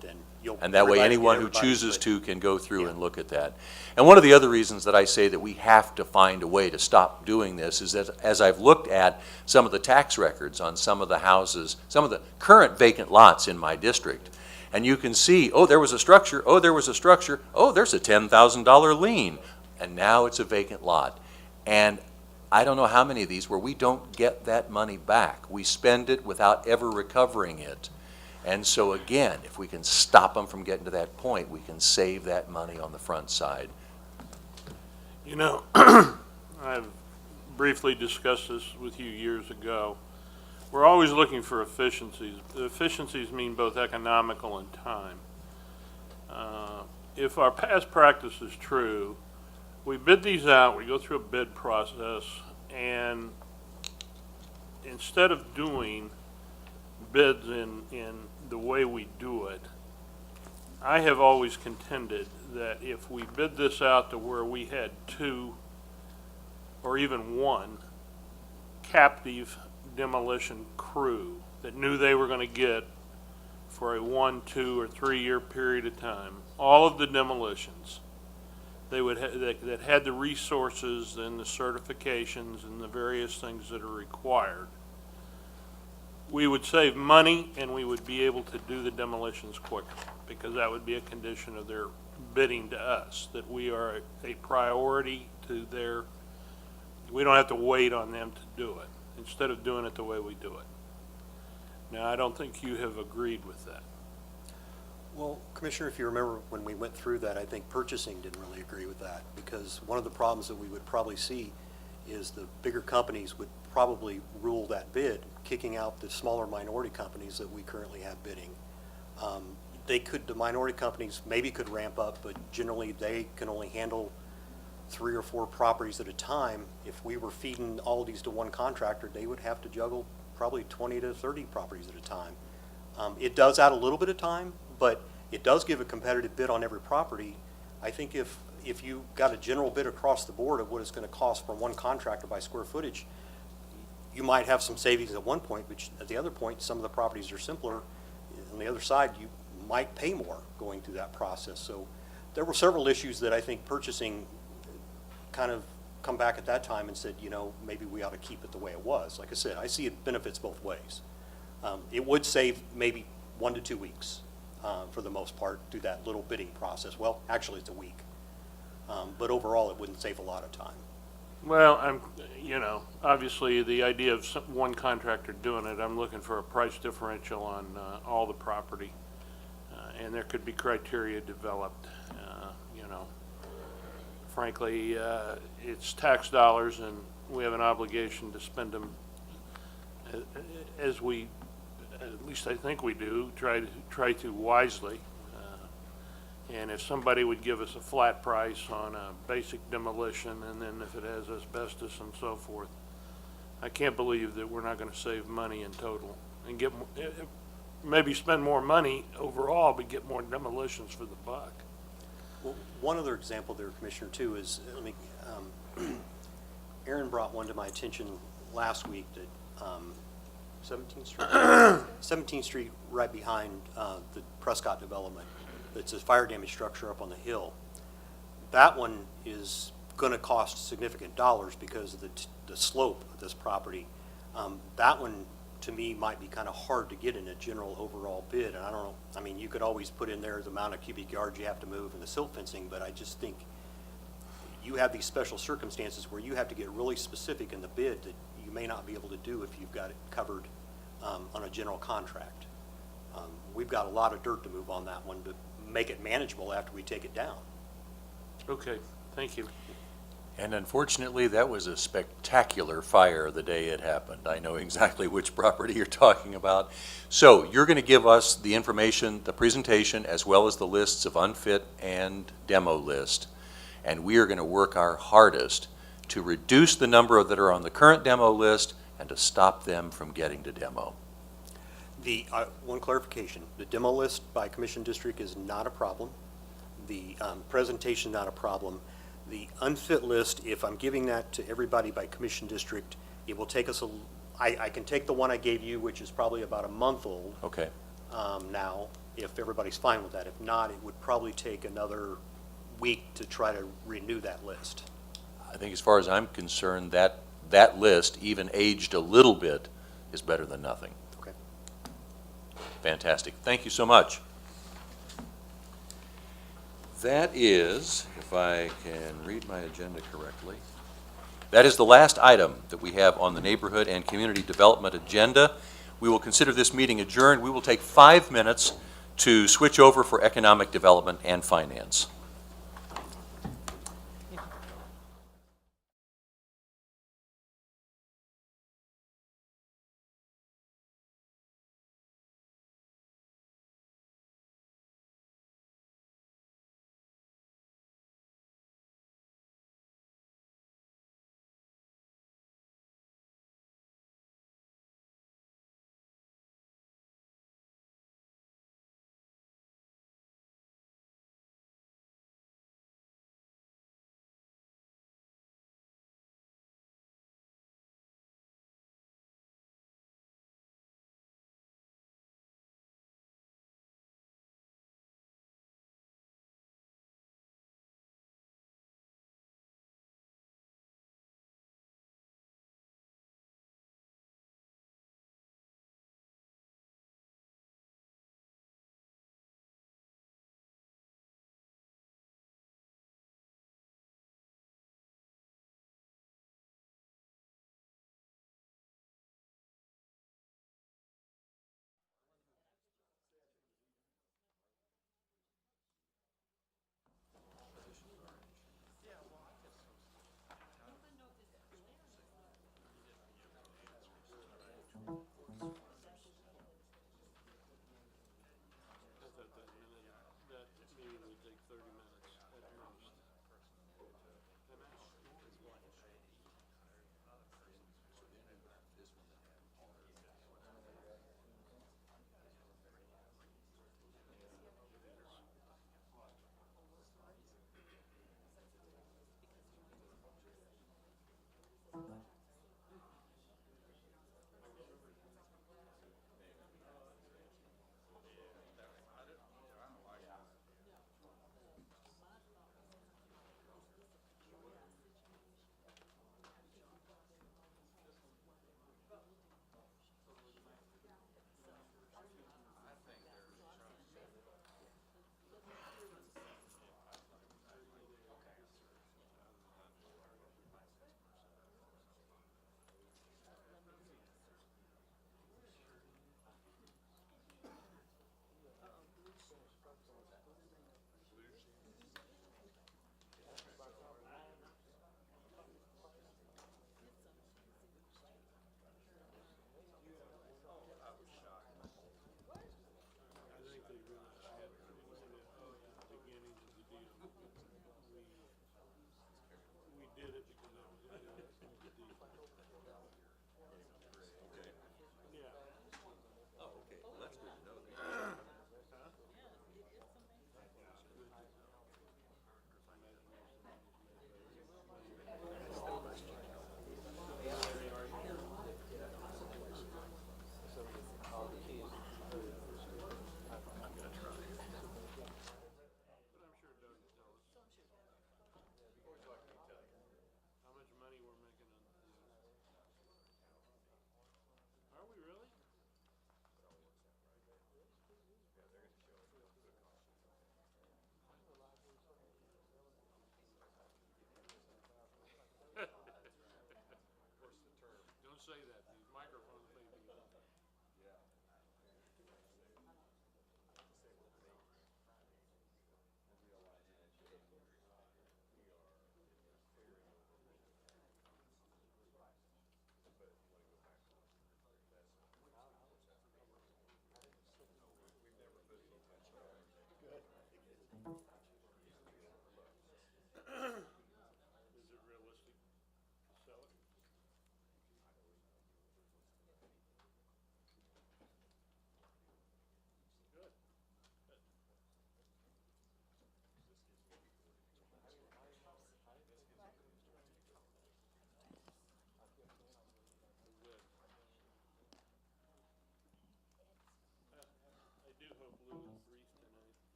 then you'll. And that way, everybody- anyone who everybody- chooses to can go through Yeah. and look at that. And one of the other reasons that I say that we have to find a way to stop doing this is that as I've looked at some of the tax records on some of the houses, some of the current vacant lots in my district, and you can see, oh, there was a structure, oh, there was a structure, oh, there's a $10,000 lien, and now it's a vacant lot. And I don't know how many of these where we don't get that money back. We spend it without ever recovering it. And so again, if we can stop them from getting to that point, we can save that money on the front side. You know, I've briefly discussed this with you years ago. We're always looking for efficiencies. The efficiencies mean both economical and time. If our past practice is true, we bid these out, we go through a bid process, and instead of doing bids in the way we do it, I have always contended that if we bid this out to where we had 2 or even 1 captive demolition crew that knew they were going to get for a 1, 2, or 3 year period of time, all of the demolitions, they would that had the resources and the certifications and the various things that are required, we would save money and we would be able to do the demolitions quicker, because that would be a condition of their bidding to us, that we are a priority to their, we don't have to wait on them to do it, instead of doing it the way we do it. Now, I don't think you have agreed with that. Well, Commissioner, if you remember when we went through that, I think purchasing didn't really agree with that, because one of the problems that we would probably see is the bigger companies would probably rule that bid, kicking out the smaller minority companies that we currently have bidding. The minority companies maybe could ramp up, but generally they can only handle 3 or 4 properties at a time. If we were feeding all of these to one contractor, they would have to juggle probably 20 to 30 properties at a time. It does add a little bit of time, but it does give a competitive bid on every property. I think if you got a general bid across the board of what it's going to cost for one contractor by square footage, you might have some savings at one point, but at the other point, some of the properties are simpler. On the other side, you might pay more going through that process. So there were several issues that I think purchasing kind of come back at that time and said, you know, maybe we ought to keep it the way it was. Like I said, I see it benefits both ways. It would save maybe 1 to 2 weeks for the most part through that little bidding process. Well, actually it's a week. But overall, it wouldn't save a lot of time. Well, you know, obviously the idea of one contractor doing it, I'm looking for a price differential on all the property. And there could be criteria developed, you know. Frankly, it's tax dollars and we have an obligation to spend them as we, at least I think we do, try to wisely. And if somebody would give us a flat price on a basic demolition, and then if it has asbestos and so forth, I can't believe that we're not gonna save money in total and get, maybe spend more money overall, but get more demolitions for the buck. Well, one other example there, Commissioner, too, is, Aaron brought one to my attention last week that 17th Street, 17th Street, right behind the Prescott development. It's a fire damage structure up on the hill. That one is going to cost significant dollars because of the slope of this property. That one, to me, might be kind of hard to get in a general overall bid. And I don't know, I mean, you could always put in there the amount of cubic yards you have to move and the silt fencing, but I just think you have these special circumstances where you have to get really specific in the bid that you may not be able to do if you've got it covered on a general contract. We've got a lot of dirt to move on that one to make it manageable after we take it down. Okay, thank you. And unfortunately, that was a spectacular fire the day it happened. I know exactly which property you're talking about. So you're going to give us the information, the presentation, as well as the lists of unfit and demo list. And we are going to work our hardest to reduce the number that are on the current demo list and to stop them from getting to demo. The one clarification, the demo list by Commission District is not a problem. The presentation, not a problem. The unfit list, if I'm giving that to everybody by Commission District, it will take us I can take the one I gave you, which is probably about a month old. Okay. Now, if everybody's fine with that. If not, it would probably take another week to try to renew that list. I think as far as I'm concerned, that list, even aged a little bit, is better than nothing. Okay. Fantastic. Thank you so much. That is, if I can read my agenda correctly, that is the last item that we have on the Neighborhood and Community Development agenda. We will consider this meeting adjourned. We will take 5 minutes to switch over for Economic Development and Finance.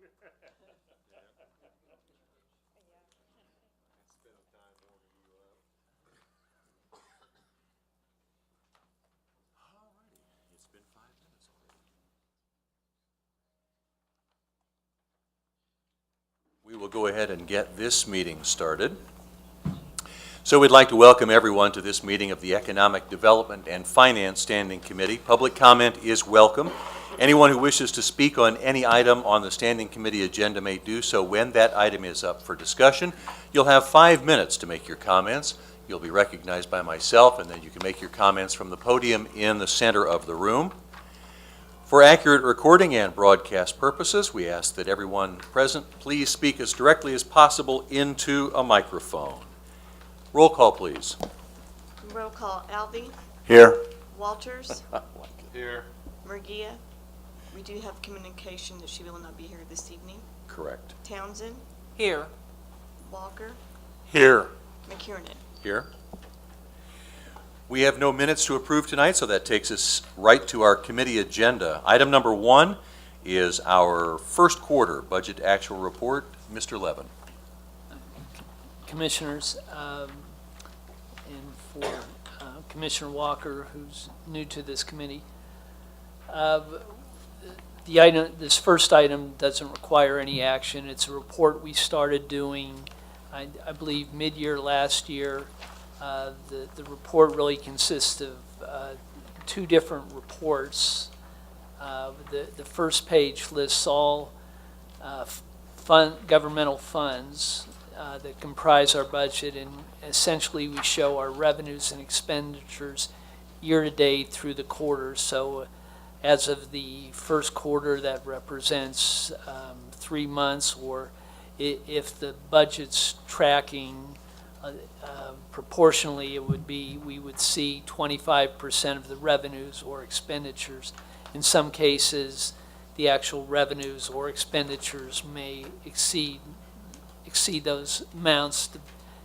It's been 5 minutes already. We will go ahead and get this meeting started. So we'd like to welcome everyone to this meeting of the Economic Development and Finance Standing Committee. Public comment is welcome. Anyone who wishes to speak on any item on the Standing Committee agenda may do so when that item is up for discussion. You'll have 5 minutes to make your comments. You'll be recognized by myself, and then you can make your comments from the podium in the center of the room. For accurate recording and broadcast purposes, we ask that everyone present please speak as directly as possible into a microphone. Roll call, please. Roll call, Alvey, Here. Walters, Here. Murgia. We do have communication that she will not be here this evening. Correct. Townsend, Here. Walker, Here. McKiernan. Here. We have no minutes to approve tonight, so that takes us right to our committee agenda. Item number 1 is our first quarter budget actual report. Mr. Levin. Commissioners, and for Commissioner Walker, who's new to this committee. This first item doesn't require any action. It's a report we started doing, I believe, mid-year last year. The report really consists of 2 different reports. The first page lists all governmental funds that comprise our budget, and essentially we show our revenues and expenditures year-to-date through the quarter. So as of the first quarter, that represents 3 months, or if the budget's tracking proportionally, it would be, we would see 25% of the revenues or expenditures. In some cases, the actual revenues or expenditures may exceed those amounts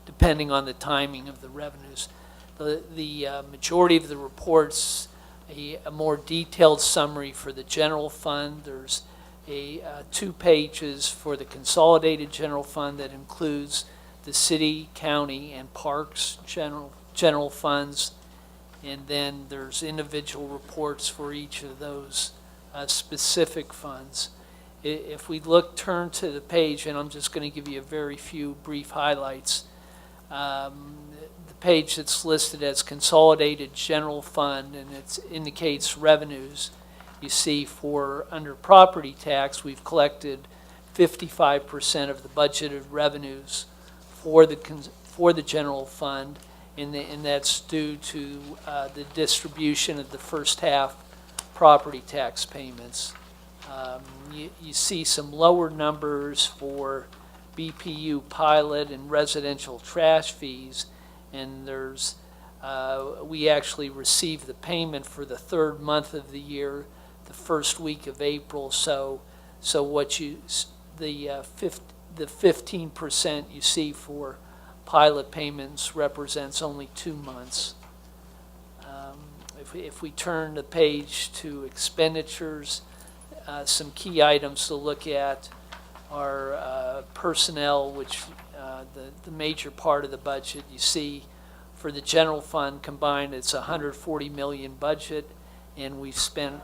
depending on the timing of the revenues. The majority of the reports, a more detailed summary for the general fund. There's 2 pages for the consolidated general fund that includes the city, county, and parks general funds, and then there's individual reports for each of those specific funds. If we turn to the page, and I'm just going to give you a very few brief highlights. The page that's listed as consolidated general fund, and it indicates revenues. You see, for under property tax, we've collected 55% of the budgeted revenues for the general fund, and that's due to the distribution of the first half property tax payments. You see some lower numbers for BPU pilot and residential trash fees, and we actually receive the payment for the 3rd month of the year, the first week of April. So the 15% you see for pilot payments represents only 2 months. If we turn the page to expenditures, some key items to look at are personnel, which the major part of the budget. You see, for the general fund combined, it's $140 million budget, and we've spent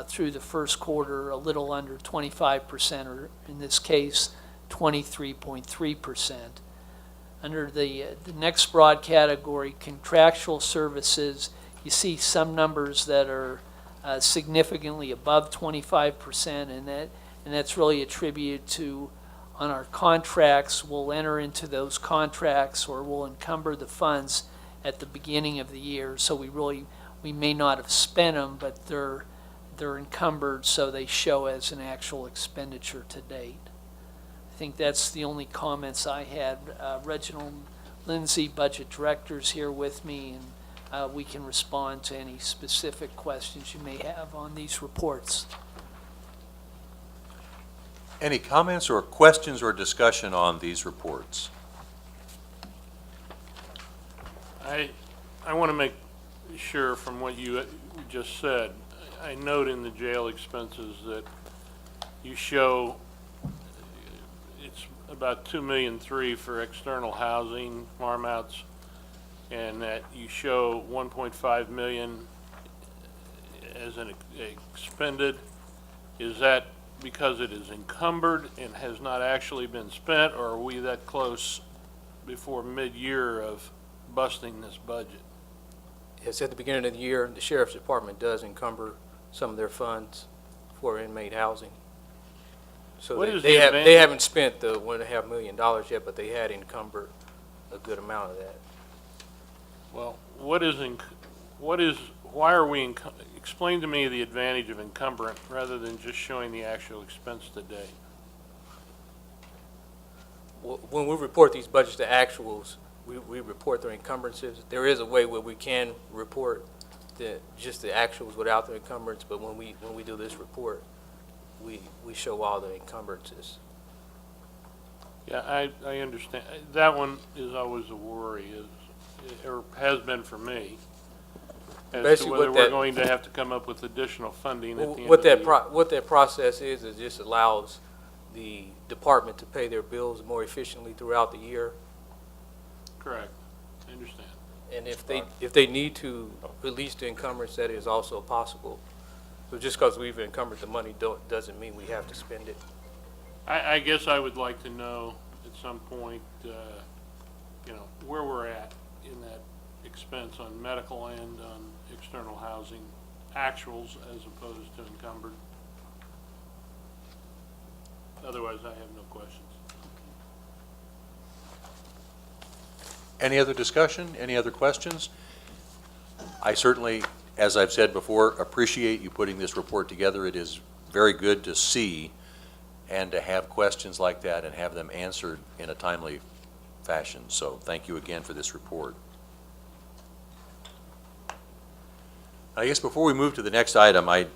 through the first quarter a little under 25%, or in this case, 23.3%. Under the next broad category, contractual services, you see some numbers that are significantly above 25%, and that's really attributed to, on our contracts, we'll enter into those contracts or we'll encumber the funds at the beginning of the year. So we may not have spent them, but they're encumbered, so they show as an actual expenditure to date. I think that's the only comments I had. Reginald Lindsay, Budget Director's here with me, and we can respond to any specific questions you may have on these reports. Any comments or questions or discussion on these reports? I want to make sure from what you just said, I note in the jail expenses that you show about 2,300,000 for external housing, farm outs, and that you show 1.5 million as an expended. Is that because it is encumbered and has not actually been spent, or are we that close before mid-year of busting this budget? It's at the beginning of the year, the sheriff's department does encumber some of their funds for inmate housing. So What is they the they haven't spent the $1.5 million yet, but they had encumbered a good amount of that. Well, why are we, explain to me the advantage of encumbrance rather than just showing the actual expense today. When we report these budgets to actuals, we report their encumbrances. There is a way where we can report just the actuals without the encumbrance, but when we do this report, we show all the encumbrances. Yeah, I understand. That one is always a worry, or has been for me, as to Basically, whether what we're that- going to have to come up with additional funding at the end What of the that year. what that process is it just allows the department to pay their bills more efficiently throughout the year. Correct. I understand. And if they need to release the encumbrance, that is also possible. So just because we've encumbered the money doesn't mean we have to spend it. I guess I would like to know at some point, where we're at in that expense on medical and on external housing, actuals as opposed to encumbered. Otherwise, I have no questions. Any other discussion? Any other questions? I certainly, as I've said before, appreciate you putting this report together. It is very good to see and to have questions like that and have them answered in a timely fashion. So thank you again for this report. I guess before we move to the next item, I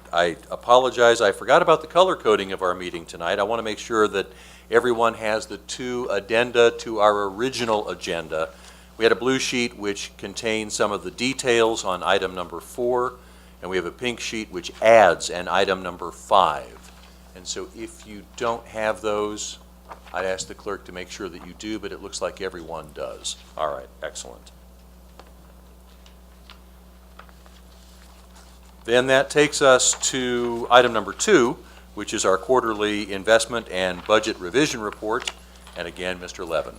apologize. I forgot about the color coding of our meeting tonight. I want to make sure that everyone has the two addenda to our original agenda. We had a blue sheet which contains some of the details on item number 4, and we have a pink sheet which adds an item number 5. And so if you don't have those, I'd ask the clerk to make sure that you do, but it looks like everyone does. All right, excellent. Then that takes us to item number 2, which is our quarterly investment and budget revision report. And again, Mr. Levin.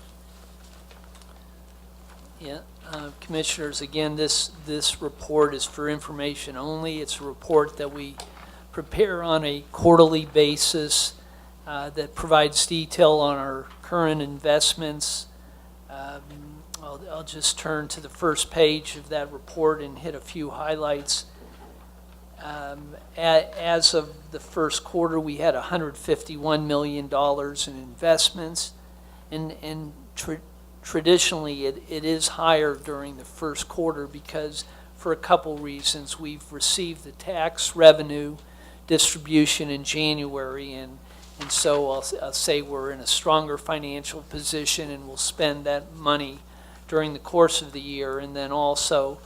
Yeah, Commissioners, again, this report is for information only. It's a report that we prepare on a quarterly basis that provides detail on our current investments. I'll just turn to the first page of that report and hit a few highlights. As of the first quarter, we had $151 million in investments, and traditionally it is higher during the first quarter because for a couple reasons. We've received the tax revenue distribution in January, and so I'll say we're in a stronger financial position and we'll spend that money during the course of the year. And then also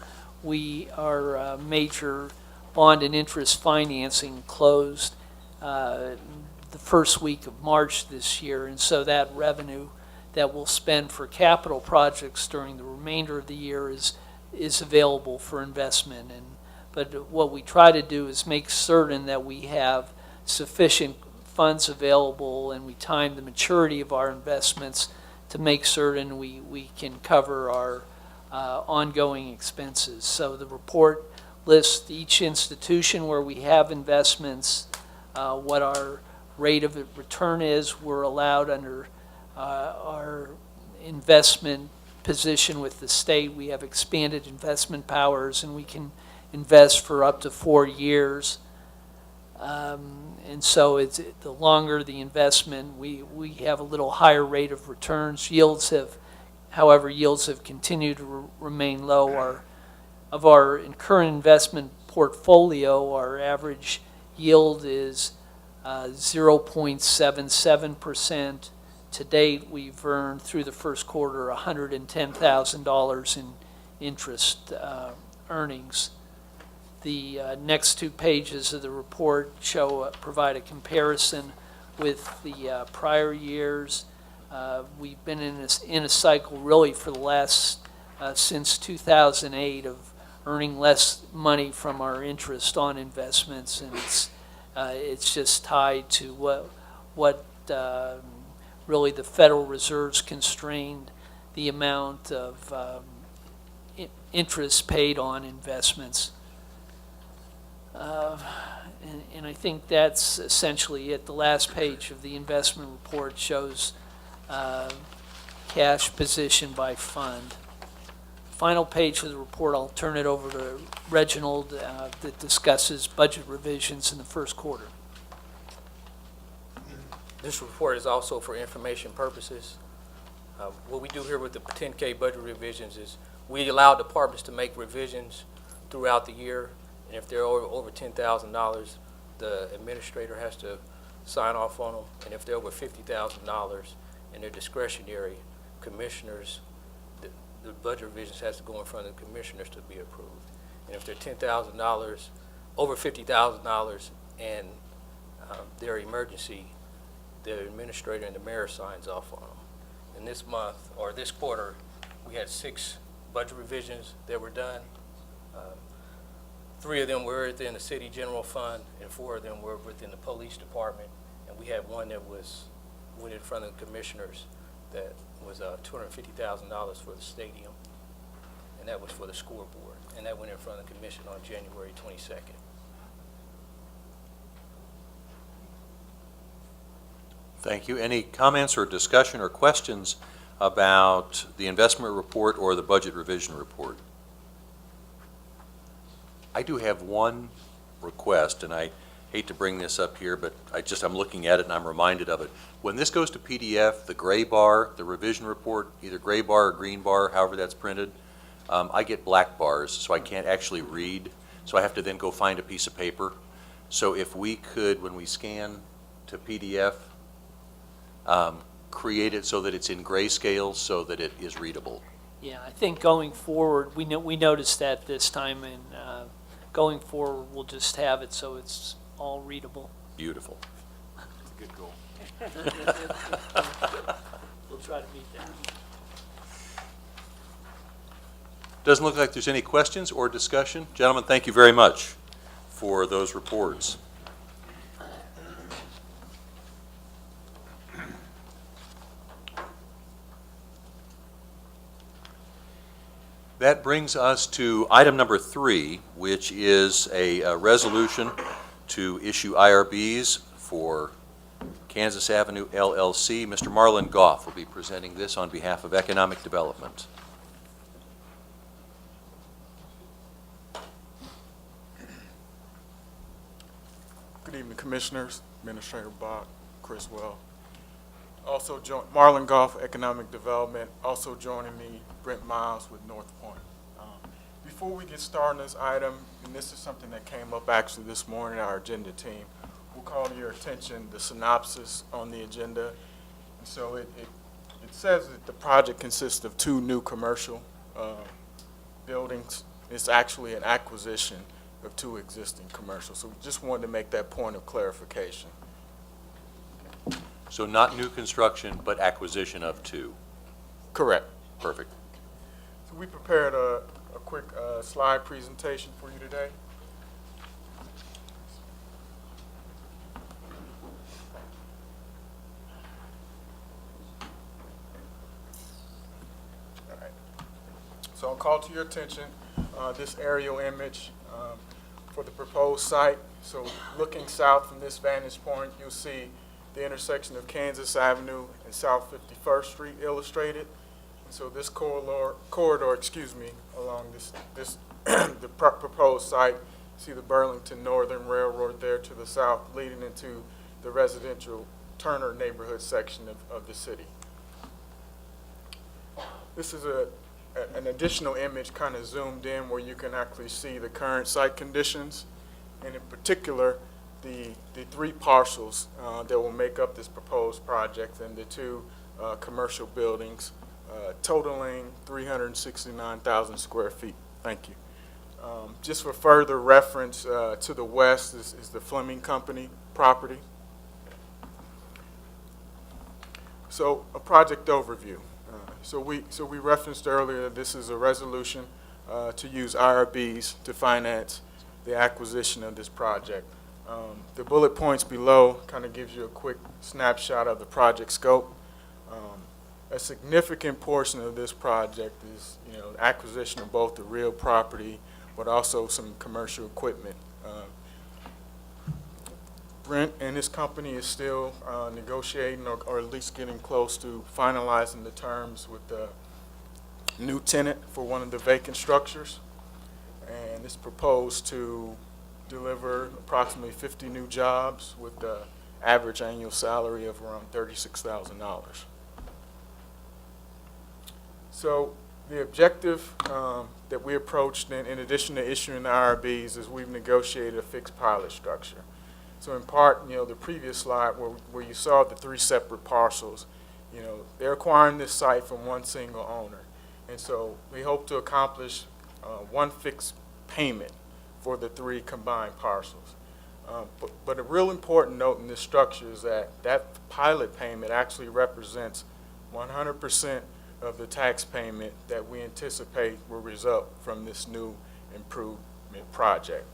our major bond and interest financing closed the first week of March this year, and so that revenue that we'll spend for capital projects during the remainder of the year is available for investment. But what we try to do is make certain that we have sufficient funds available and we time the maturity of our investments to make certain we can cover our ongoing expenses. So the report lists each institution where we have investments, what our rate of return is. We're allowed under our investment position with the state. We have expanded investment powers and we can invest for up to 4 years. And so the longer the investment, we have a little higher rate of returns. However, yields have continued to remain low. Of our current investment portfolio, our average yield is 0.77%. To date, we've earned through the first quarter $110,000 in interest earnings. The next 2 pages of the report provide a comparison with the prior years. We've been in a cycle really for the last, since 2008, of earning less money from our interest on investments, and it's just tied to what really the Federal Reserve's constrained the amount of interest paid on investments. And I think that's essentially it. The last page of the investment report shows cash position by fund. Final page of the report, I'll turn it over to Reginald, that discusses budget revisions in the first quarter. This report is also for information purposes. What we do here with the 10K budget revisions is we allow departments to make revisions throughout the year, and if they're over $10,000, the administrator has to sign off on them, and if they're over $50,000 and they're discretionary, commissioners, the budget revisions has to go in front of the commissioners to be approved. And if they're $10,000, over $50,000, and they're emergency, the administrator and the mayor signs off on them. And this month, or this quarter, we had 6 budget revisions that were done. 3 of them were within the city general fund, and 4 of them were within the police department. And we had one that went in front of the commissioners that was $250,000 for the stadium, and that was for the scoreboard. And that went in front of the commission on January 22nd. Thank you. Any comments or discussion or questions about the investment report or the budget revision report? I do have one request, and I hate to bring this up here, but I'm looking at it and I'm reminded of it. When this goes to PDF, the gray bar, the revision report, either gray bar or green bar, however that's printed, I get black bars, so I can't actually read. So I have to then go find a piece of paper. So if we could, when we scan to PDF, create it so that it's in grayscale so that it is readable. Yeah, I think going forward, we noticed that this time, and going forward, we'll just have it so it's all readable. Beautiful. That's a good goal. We'll try to meet that. Doesn't look like there's any questions or discussion. Gentlemen, thank you very much for those reports. That brings us to item number 3, which is a resolution to issue IRBs for Kansas Avenue LLC. Mr. Marlon Goff will be presenting this on behalf of Economic Development. Good evening, Commissioners, Administrator Bach, Chris Well. Also Marlon Goff, Economic Development. Also joining me, Brent Miles with North Point. Before we get started on this item, and this is something that came up actually this morning, our agenda team, we'll call to your attention the synopsis on the agenda. And so it says that the project consists of 2 new commercial buildings. It's actually an acquisition of 2 existing commercials. So we just wanted to make that point of clarification. So not new construction, but acquisition of 2. Correct. Perfect. So we prepared a quick slide presentation for you today. All right. So I'll call to your attention this aerial image for the proposed site. So looking south from this vantage point, you'll see the intersection of Kansas Avenue and South 51st Street illustrated. And so this corridor, along this the proposed site, see the Burlington Northern Railroad there to the south, leading into the residential Turner neighborhood section of the city. This is an additional image kind of zoomed in where you can actually see the current site conditions, and in particular, the 3 parcels that will make up this proposed project and the 2 commercial buildings, totaling 369,000 square feet. Thank you. Just for further reference, to the west is the Fleming Company property. So a project overview. So we referenced earlier that this is a resolution to use IRBs to finance the acquisition of this project. The bullet points below kind of gives you a quick snapshot of the project scope. A significant portion of this project is, acquisition of both the real property, but also some commercial equipment. Brent and his company is still negotiating or at least getting close to finalizing the terms with the new tenant for one of the vacant structures. And it's proposed to deliver approximately 50 new jobs with the average annual salary of around $36,000. So the objective that we approached in addition to issuing the IRBs is we've negotiated a fixed pilot structure. So in part, the previous slide where you saw the 3 separate parcels, they're acquiring this site from one single owner. And so we hope to accomplish one fixed payment for the 3 combined parcels. But a real important note in this structure is that pilot payment actually represents 100% of the tax payment that we anticipate will result from this new improvement project.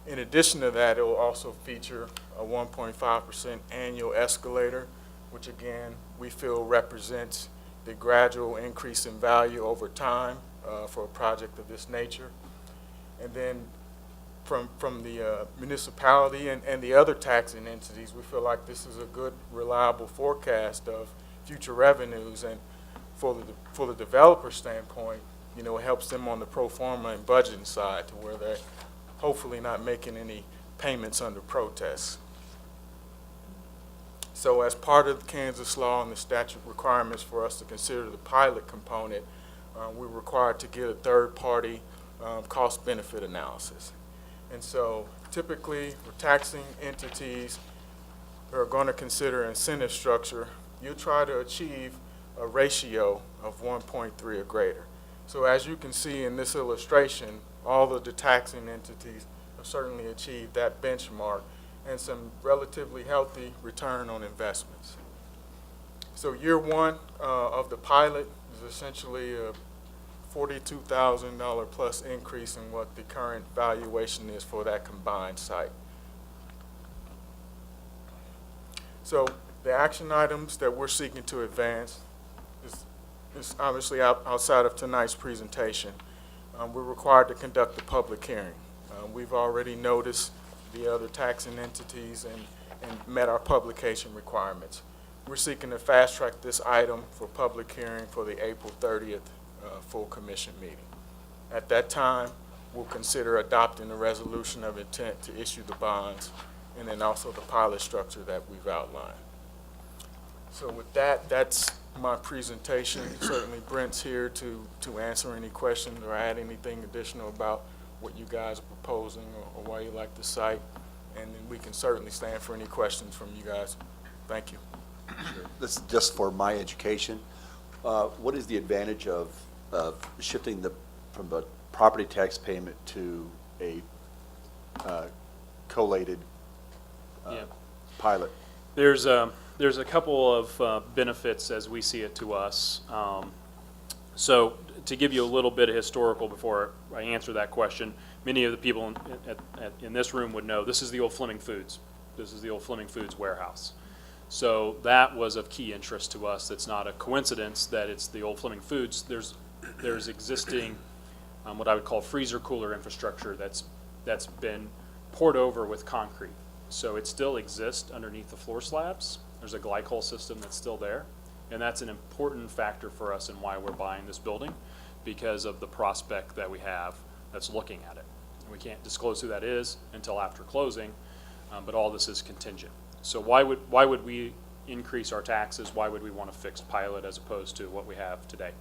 In addition to that, it will also feature a 1.5% annual escalator, which again, we feel represents the gradual increase in value over time for a project of this nature. And then from the municipality and the other taxing entities, we feel like this is a good, reliable forecast of future revenues. And for the developer standpoint, it helps them on the pro forma and budgeting side to where they're hopefully not making any payments under protest. So as part of the Kansas law and the statute requirements for us to consider the pilot component, we're required to get a third-party cost-benefit analysis. And so typically for taxing entities who are going to consider incentive structure, you try to achieve a ratio of 1.3 or greater. So as you can see in this illustration, all of the taxing entities have certainly achieved that benchmark and some relatively healthy return on investments. So year 1 of the pilot is essentially a $42,000 plus increase in what the current valuation is for that combined site. So the action items that we're seeking to advance is obviously outside of tonight's presentation. We're required to conduct a public hearing. We've already noticed the other taxing entities and met our publication requirements. We're seeking to fast track this item for public hearing for the April 30th full commission meeting. At that time, we'll consider adopting the resolution of intent to issue the bonds and then also the pilot structure that we've outlined. So with that, that's my presentation. Certainly Brent's here to answer any questions or add anything additional about what you guys are proposing or why you like the site. And then we can certainly stand for any questions from you guys. Thank you. Sure. This is just for my education. What is the advantage of shifting from the property tax payment to a collated pilot? There's a couple of benefits as we see it to us. So to give you a little bit of historical before I answer that question, many of the people in this room would know this is the old Fleming Foods. This is the old Fleming Foods warehouse. So that was of key interest to us. It's not a coincidence that it's the old Fleming Foods. There's existing what I would call freezer cooler infrastructure that's been poured over with concrete. So it still exists underneath the floor slabs. There's a glycol system that's still there. And that's an important factor for us in why we're buying this building, because of the prospect that we have that's looking at it. And we can't disclose who that is until after closing, but all this is contingent. So why would we increase our taxes? Why would we want a fixed pilot as opposed to what we have today?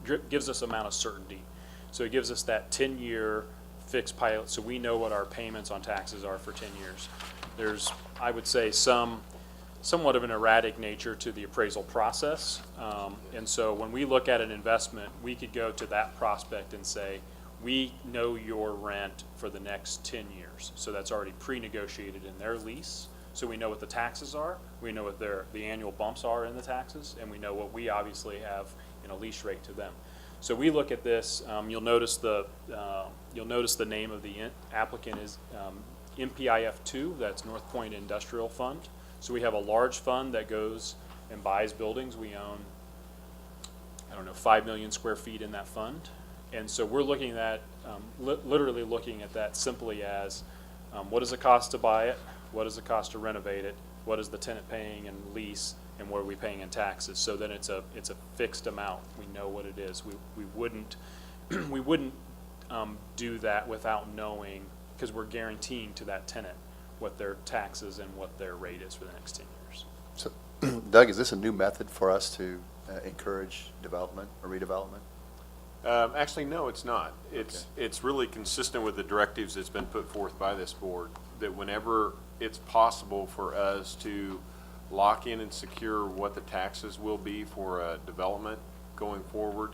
It gives us amount of certainty. So it gives us that 10-year fixed pilot, so we know what our payments on taxes are for 10 years. There's, I would say, somewhat of an erratic nature to the appraisal process. And so when we look at an investment, we could go to that prospect and say, we know your rent for the next 10 years. So that's already pre-negotiated in their lease. So we know what the taxes are, we know what the annual bumps are in the taxes, and we know what we obviously have in a lease rate to them. So we look at this, you'll notice the name of the applicant is MPIF2, that's North Point Industrial Fund. So we have a large fund that goes and buys buildings. We own, 5 million square feet in that fund. And so we're looking at, literally looking at that simply as, what does it cost to buy it? What does it cost to renovate it? What is the tenant paying in lease? And what are we paying in taxes? So then it's a fixed amount. We know what it is. We wouldn't, we wouldn't do that without knowing, because we're guaranteeing to that tenant what their taxes and what their rate is for the next 10 years. So, Doug, is this a new method for us to encourage development or redevelopment? Actually, no, it's not. It's really consistent with the directives that's been put forth by this board, that whenever it's possible for us to lock in and secure what the taxes will be for a development going forward,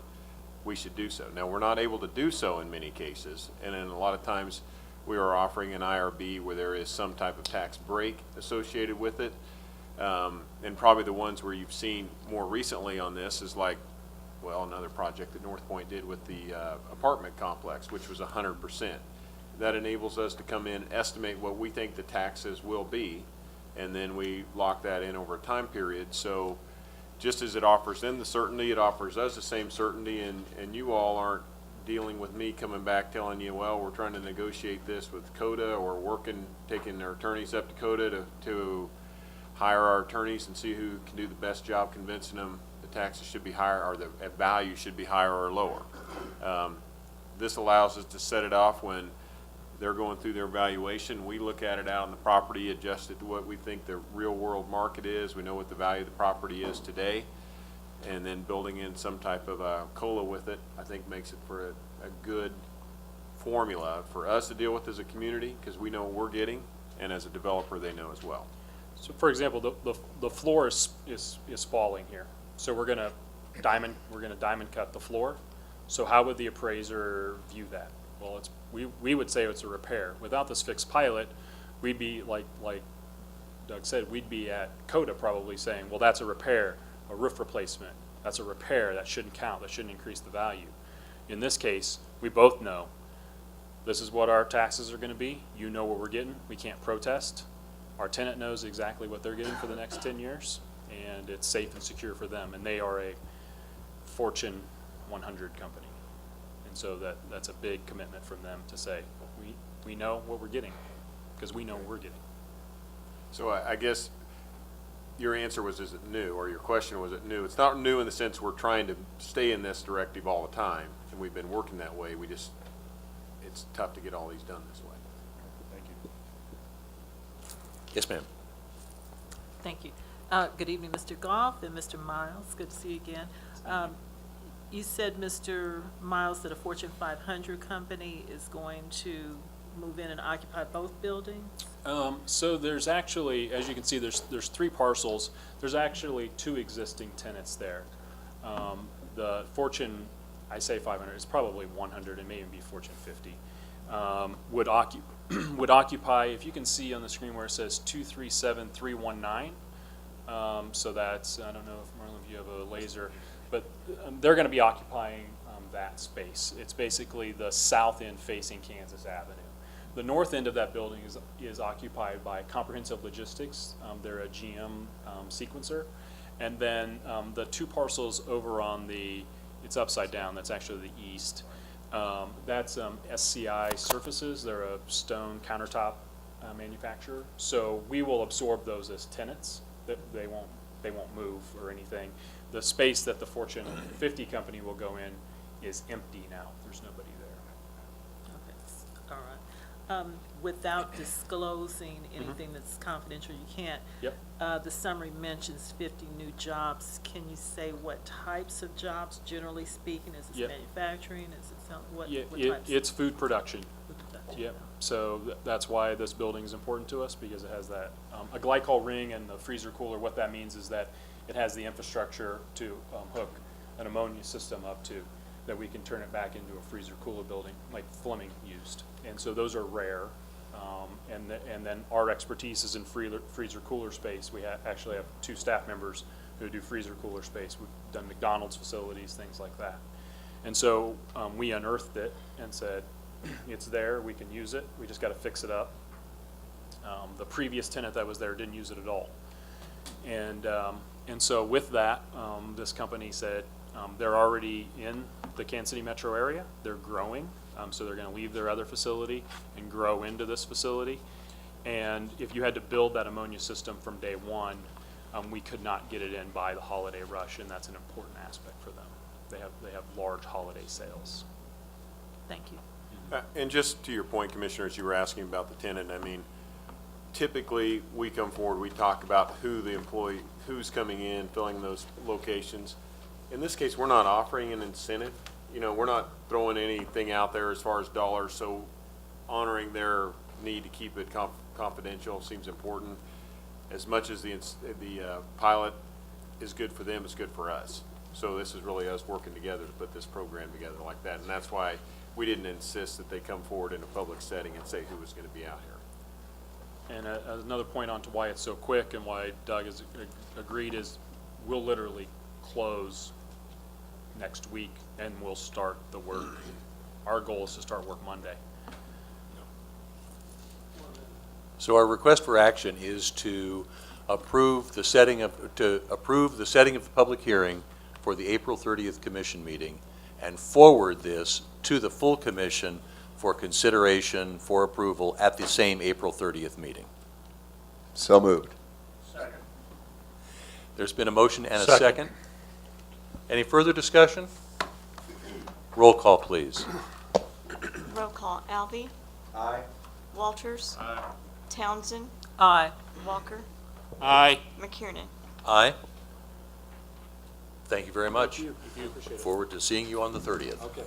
we should do so. Now, we're not able to do so in many cases, and in a lot of times we are offering an IRB where there is some type of tax break associated with it. And probably the ones where you've seen more recently on this is like, well, another project that North Point did with the apartment complex, which was 100%. That enables us to come in, estimate what we think the taxes will be, and then we lock that in over a time period. So just as it offers them the certainty, it offers us the same certainty, and you all aren't dealing with me coming back telling you, well, we're trying to negotiate this with CODA, or taking their attorneys up to CODA to hire our attorneys and see who can do the best job convincing them the taxes should be higher, or the value should be higher or lower. This allows us to set it off when they're going through their valuation. We look at it out on the property, adjust it to what we think the real world market is. We know what the value of the property is today, and then building in some type of a COLA with it, I think makes it for a good formula for us to deal with as a community, because we know what we're getting, and as a developer they know as well. So for example, the floor is falling here. So we're gonna diamond cut the floor. So how would the appraiser view that? Well, we would say it's a repair. Without this fixed pilot, we'd be like Doug said, we'd be at CODA probably saying, well, that's a repair, a roof replacement. That's a repair, that shouldn't count, that shouldn't increase the value. In this case, we both know this is what our taxes are gonna be. You know what we're getting, we can't protest. Our tenant knows exactly what they're getting for the next 10 years, and it's safe and secure for them. And they are a Fortune 100 company. And so that's a big commitment from them to say, we know what we're getting, because we know what we're getting. So I guess your answer was, is it new, or your question was, it new? It's not new in the sense we're trying to stay in this directive all the time, and we've been working that way. It's tough to get all these done this way. Thank you. Yes, ma'am. Thank you. Good evening, Mr. Goff and Mr. Miles. Good to see you again. You said, Mr. Miles, that a Fortune 500 company is going to move in and occupy both buildings? So there's actually, as you can see, there's 3 parcels. There's actually 2 existing tenants there. The Fortune, I say 500, it's probably 100, it may even be Fortune 50, would occupy, if you can see on the screen where it says 237319. So that's, I don't know if Merlin, if you have a laser, but they're going to be occupying that space. It's basically the south end facing Kansas Avenue. The north end of that building is occupied by Comprehensive Logistics. They're a GM sequencer. And then the 2 parcels over on it's upside down, that's actually the east. That's SCI Surfaces. They're a stone countertop manufacturer. So we will absorb those as tenants. They won't move or anything. The space that the Fortune 50 company will go in is empty now. There's nobody there. Okay, all right. Without disclosing anything that's confidential, you can't. Yep. The summary mentions 50 new jobs. Can you say what types of jobs, generally speaking? Is it manufacturing? Is it what types? It's food production. Food production. Yep. So that's why this building is important to us, because it has that a glycol ring and the freezer cooler. What that means is that it has the infrastructure to hook an ammonia system up to, that we can turn it back into a freezer cooler building like Fleming used. And so those are rare. And then our expertise is in freezer cooler space. We actually have 2 staff members who do freezer cooler space. We've done McDonald's facilities, things like that. And so we unearthed it and said, it's there, we can use it, we just got to fix it up. The previous tenant that was there didn't use it at all. And so with that, this company said they're already in the Kansas City metro area, they're growing, so they're going to leave their other facility and grow into this facility. And if you had to build that ammonia system from day one, we could not get it in by the holiday rush, and that's an important aspect for them. They have large holiday sales. Thank you. And just to your point, Commissioner, as you were asking about the tenant, I mean, typically we come forward, we talk about who's coming in, filling those locations. In this case, we're not offering an incentive. You know, we're not throwing anything out there as far as dollars, so honoring their need to keep it confidential seems important. As much as the pilot is good for them, it's good for us. So this is really us working together to put this program together like that, and that's why we didn't insist that they come forward in a public setting and say who was going to be out here. And another point on to why it's so quick and why Doug has agreed is we'll literally close next week and we'll start the work. Our goal is to start work Monday. So our request for action is to approve the setting of the public hearing for the April 30th commission meeting and forward this to the full commission for consideration for approval at the same April 30th meeting. So moved. Second. There's been a motion and a second. Any further discussion? Roll call, please. Roll call. Alvey? Aye. Walters? Aye. Townsend? Aye. Walker? Aye. McKiernan? Aye. Thank you very much. Thank you. Appreciate it. Forward to seeing you on the 30th. Okay.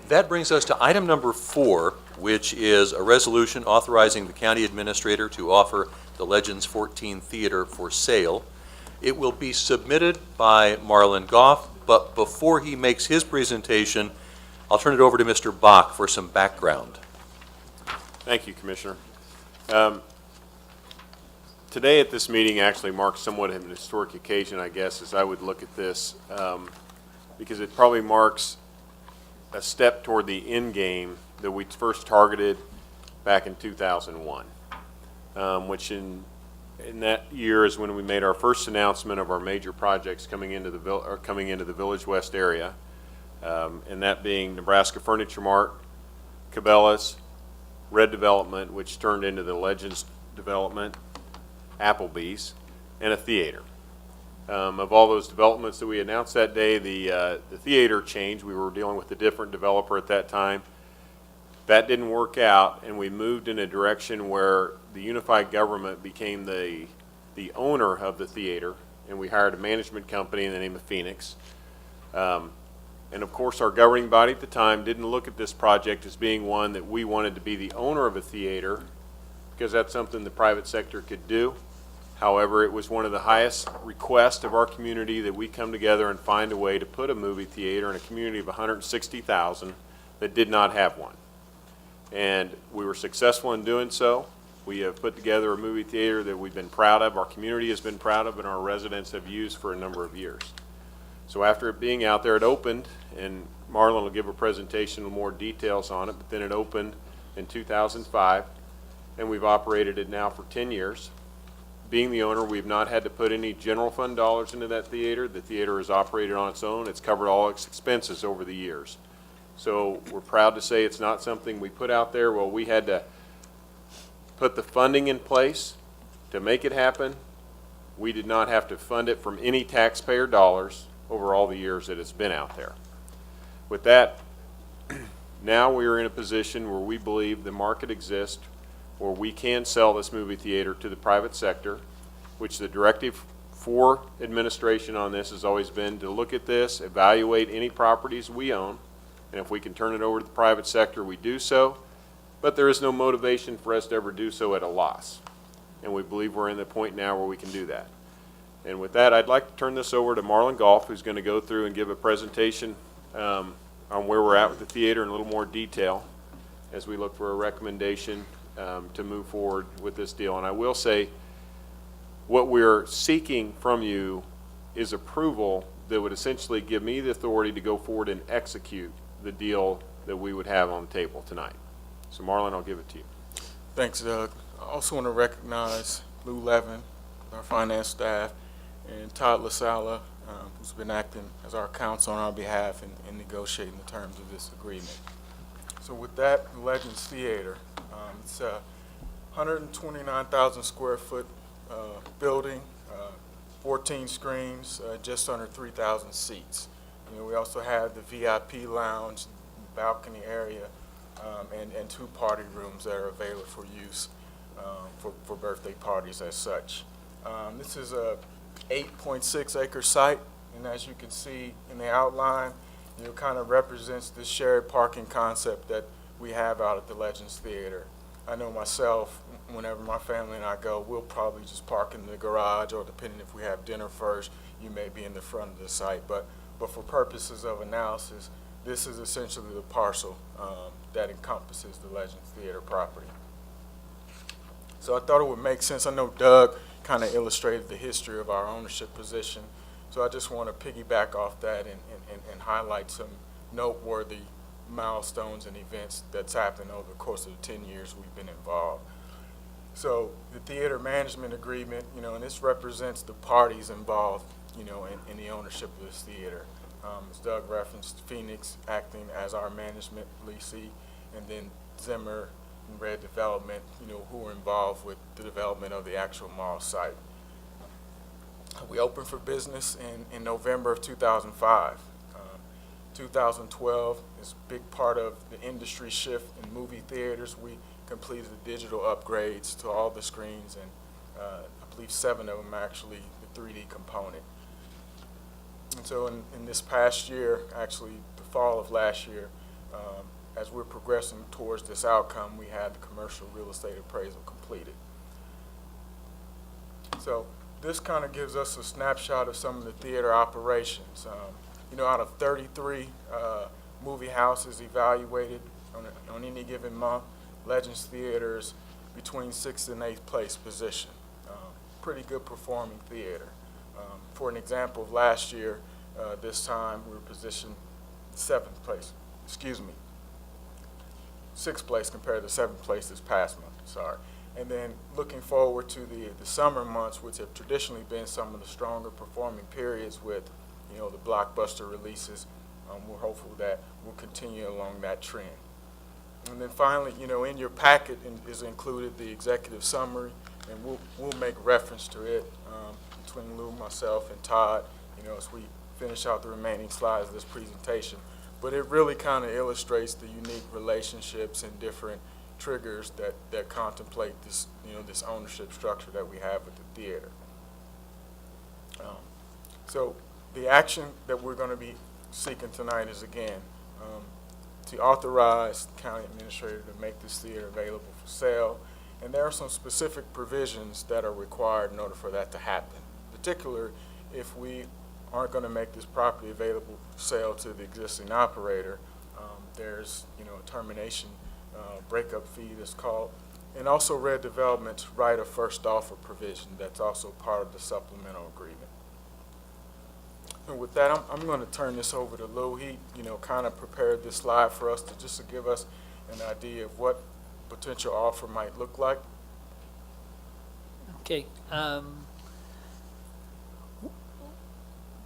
That brings us to item number 4, which is a resolution authorizing the county administrator to offer the Legends 14 Theater for sale. It will be submitted by Marlon Goff, but before he makes his presentation, I'll turn it over to Mr. Bach for some background. Thank you, Commissioner. Today at this meeting actually marks somewhat of an historic occasion, I guess, as I would look at this, because it probably marks a step toward the end game that we first targeted back in 2001, which in that year is when we made our first announcement of our major projects coming into the Village West area, and that being Nebraska Furniture Mart, Cabela's, Red Development, which turned into the Legends Development, Applebee's, and a theater. Of all those developments that we announced that day, the theater changed. We were dealing with a different developer at that time. That didn't work out, and we moved in a direction where the unified government became the owner of the theater, and we hired a management company in the name of Phoenix. And of course, our governing body at the time didn't look at this project as being one that we wanted to be the owner of a theater, because that's something the private sector could do. However, it was one of the highest requests of our community that we come together and find a way to put a movie theater in a community of 160,000 that did not have one. And we were successful in doing so. We have put together a movie theater that we've been proud of, our community has been proud of, and our residents have used for a number of years. So after it being out there, it opened, and Marlon will give a presentation with more details on it, but then it opened in 2005, and we've operated it now for 10 years. Being the owner, we've not had to put any general fund dollars into that theater. The theater is operated on its own. It's covered all its expenses over the years. So we're proud to say it's not something we put out there. Well, we had to put the funding in place to make it happen. We did not have to fund it from any taxpayer dollars over all the years that it's been out there. With that, now we are in a position where we believe the market exists where we can sell this movie theater to the private sector, which the directive for administration on this has always been to look at this, evaluate any properties we own, and if we can turn it over to the private sector, we do so. But there is no motivation for us to ever do so at a loss. And we believe we're in the point now where we can do that. And with that, I'd like to turn this over to Marlon Goff, who's going to go through and give a presentation on where we're at with the theater in a little more detail as we look for a recommendation to move forward with this deal. And I will say, what we're seeking from you is approval that would essentially give me the authority to go forward and execute the deal that we would have on the table tonight. So Marlon, I'll give it to you. Thanks, Doug. I also want to recognize Lou Levin, our finance staff, and Todd LaSala, who's been acting as our counsel on our behalf in negotiating the terms of this agreement. So with that, the Legends Theater, it's a 129,000 square foot building, 14 screens, just under 3,000 seats. You know, we also have the VIP lounge, balcony area, and 2 party rooms that are available for use for birthday parties as such. This is a 8.6 acre site, and as you can see in the outline, you know, kind of represents the shared parking concept that we have out at the Legends Theater. I know myself, whenever my family and I go, we'll probably just park in the garage, or depending if we have dinner first, you may be in the front of the site. But for purposes of analysis, this is essentially the parcel that encompasses the Legends Theater property. So I thought it would make sense. I know Doug kind of illustrated the history of our ownership position, so I just want to piggyback off that and highlight some noteworthy milestones and events that's happened over the course of the 10 years we've been involved. So the theater management agreement, you know, and this represents the parties involved, you know, in the ownership of this theater. As Doug referenced, Phoenix acting as our management leasee, and then Zimmer and Red Development, you know, who are involved with the development of the actual mall site. We opened for business in November of 2005. 2012 is a big part of the industry shift in movie theaters. We completed the digital upgrades to all the screens, and I believe 7 of them actually the 3D component. And so in this past year, actually the fall of last year, as we're progressing towards this outcome, we had the commercial real estate appraisal completed. So this kind of gives us a snapshot of some of the theater operations. You know, out of 33 movie houses evaluated on any given month, Legends Theater's between 6th and 8th place position. Pretty good performing theater. For an example of last year, this time we were positioned 7th place, 6th place compared to 7th place this past month, sorry. And then looking forward to the summer months, which have traditionally been some of the stronger performing periods with, you know, the blockbuster releases, we're hopeful that we'll continue along that trend. And then finally, you know, in your packet is included the executive summary, and we'll make reference to it between Lou, myself, and Todd, you know, as we finish out the remaining slides of this presentation. But it really kind of illustrates the unique relationships and different triggers that contemplate this, you know, this ownership structure that we have with the theater. So the action that we're going to be seeking tonight is, again, to authorize the county administrator to make this theater available for sale. And there are some specific provisions that are required in order for that to happen. Particularly if we aren't going to make this property available for sale to the existing operator, there's, you know, a termination breakup fee that's called, and also Red Development's right of first offer provision that's also part of the supplemental agreement. And with that, I'm going to turn this over to Lou. He, you know, kind of prepared this slide for us to give us an idea of what potential offer might look like. Okay.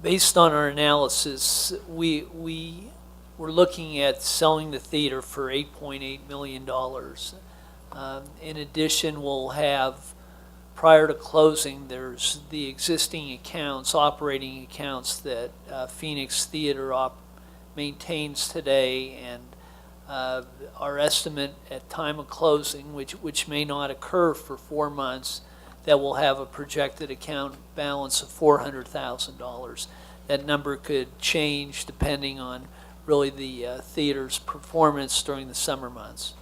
Based on our analysis, we were looking at selling the theater for $8.8 million. In addition, we'll have, prior to closing, there's the existing accounts, operating accounts that Phoenix Theater maintains today, and our estimate at time of closing, which may not occur for 4 months, that will have a projected account balance of $400,000. That number could change depending on really the theater's performance during the summer months.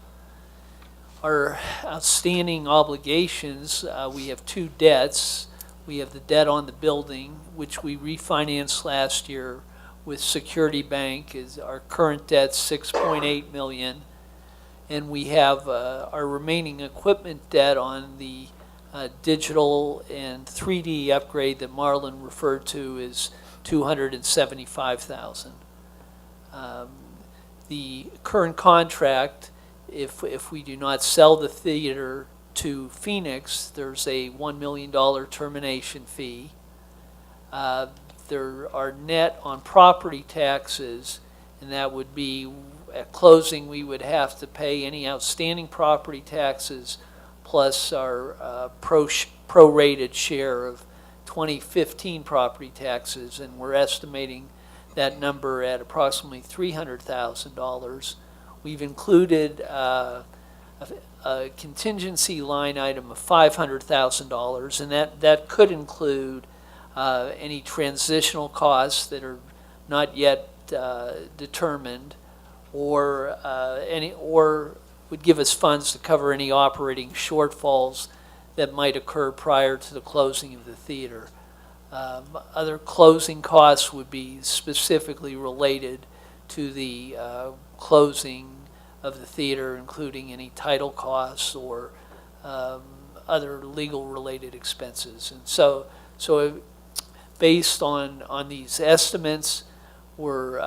Our outstanding obligations, we have 2 debts. We have the debt on the building, which we refinanced last year with Security Bank. Is our current debt $6.8 million. And we have our remaining equipment debt on the digital and 3D upgrade that Marlon referred to is $275,000. The current contract, if we do not sell the theater to Phoenix, there's a $1 million termination fee. There are net on property taxes, and that would be at closing we would have to pay any outstanding property taxes plus our prorated share of 2015 property taxes, and we're estimating that number at approximately $300,000. We've included a contingency line item of $500,000, and that could include any transitional costs that are not yet determined, or would give us funds to cover any operating shortfalls that might occur prior to the closing of the theater. Other closing costs would be specifically related to the closing of the theater, including any title costs or other legal related expenses. And so based on these estimates, we're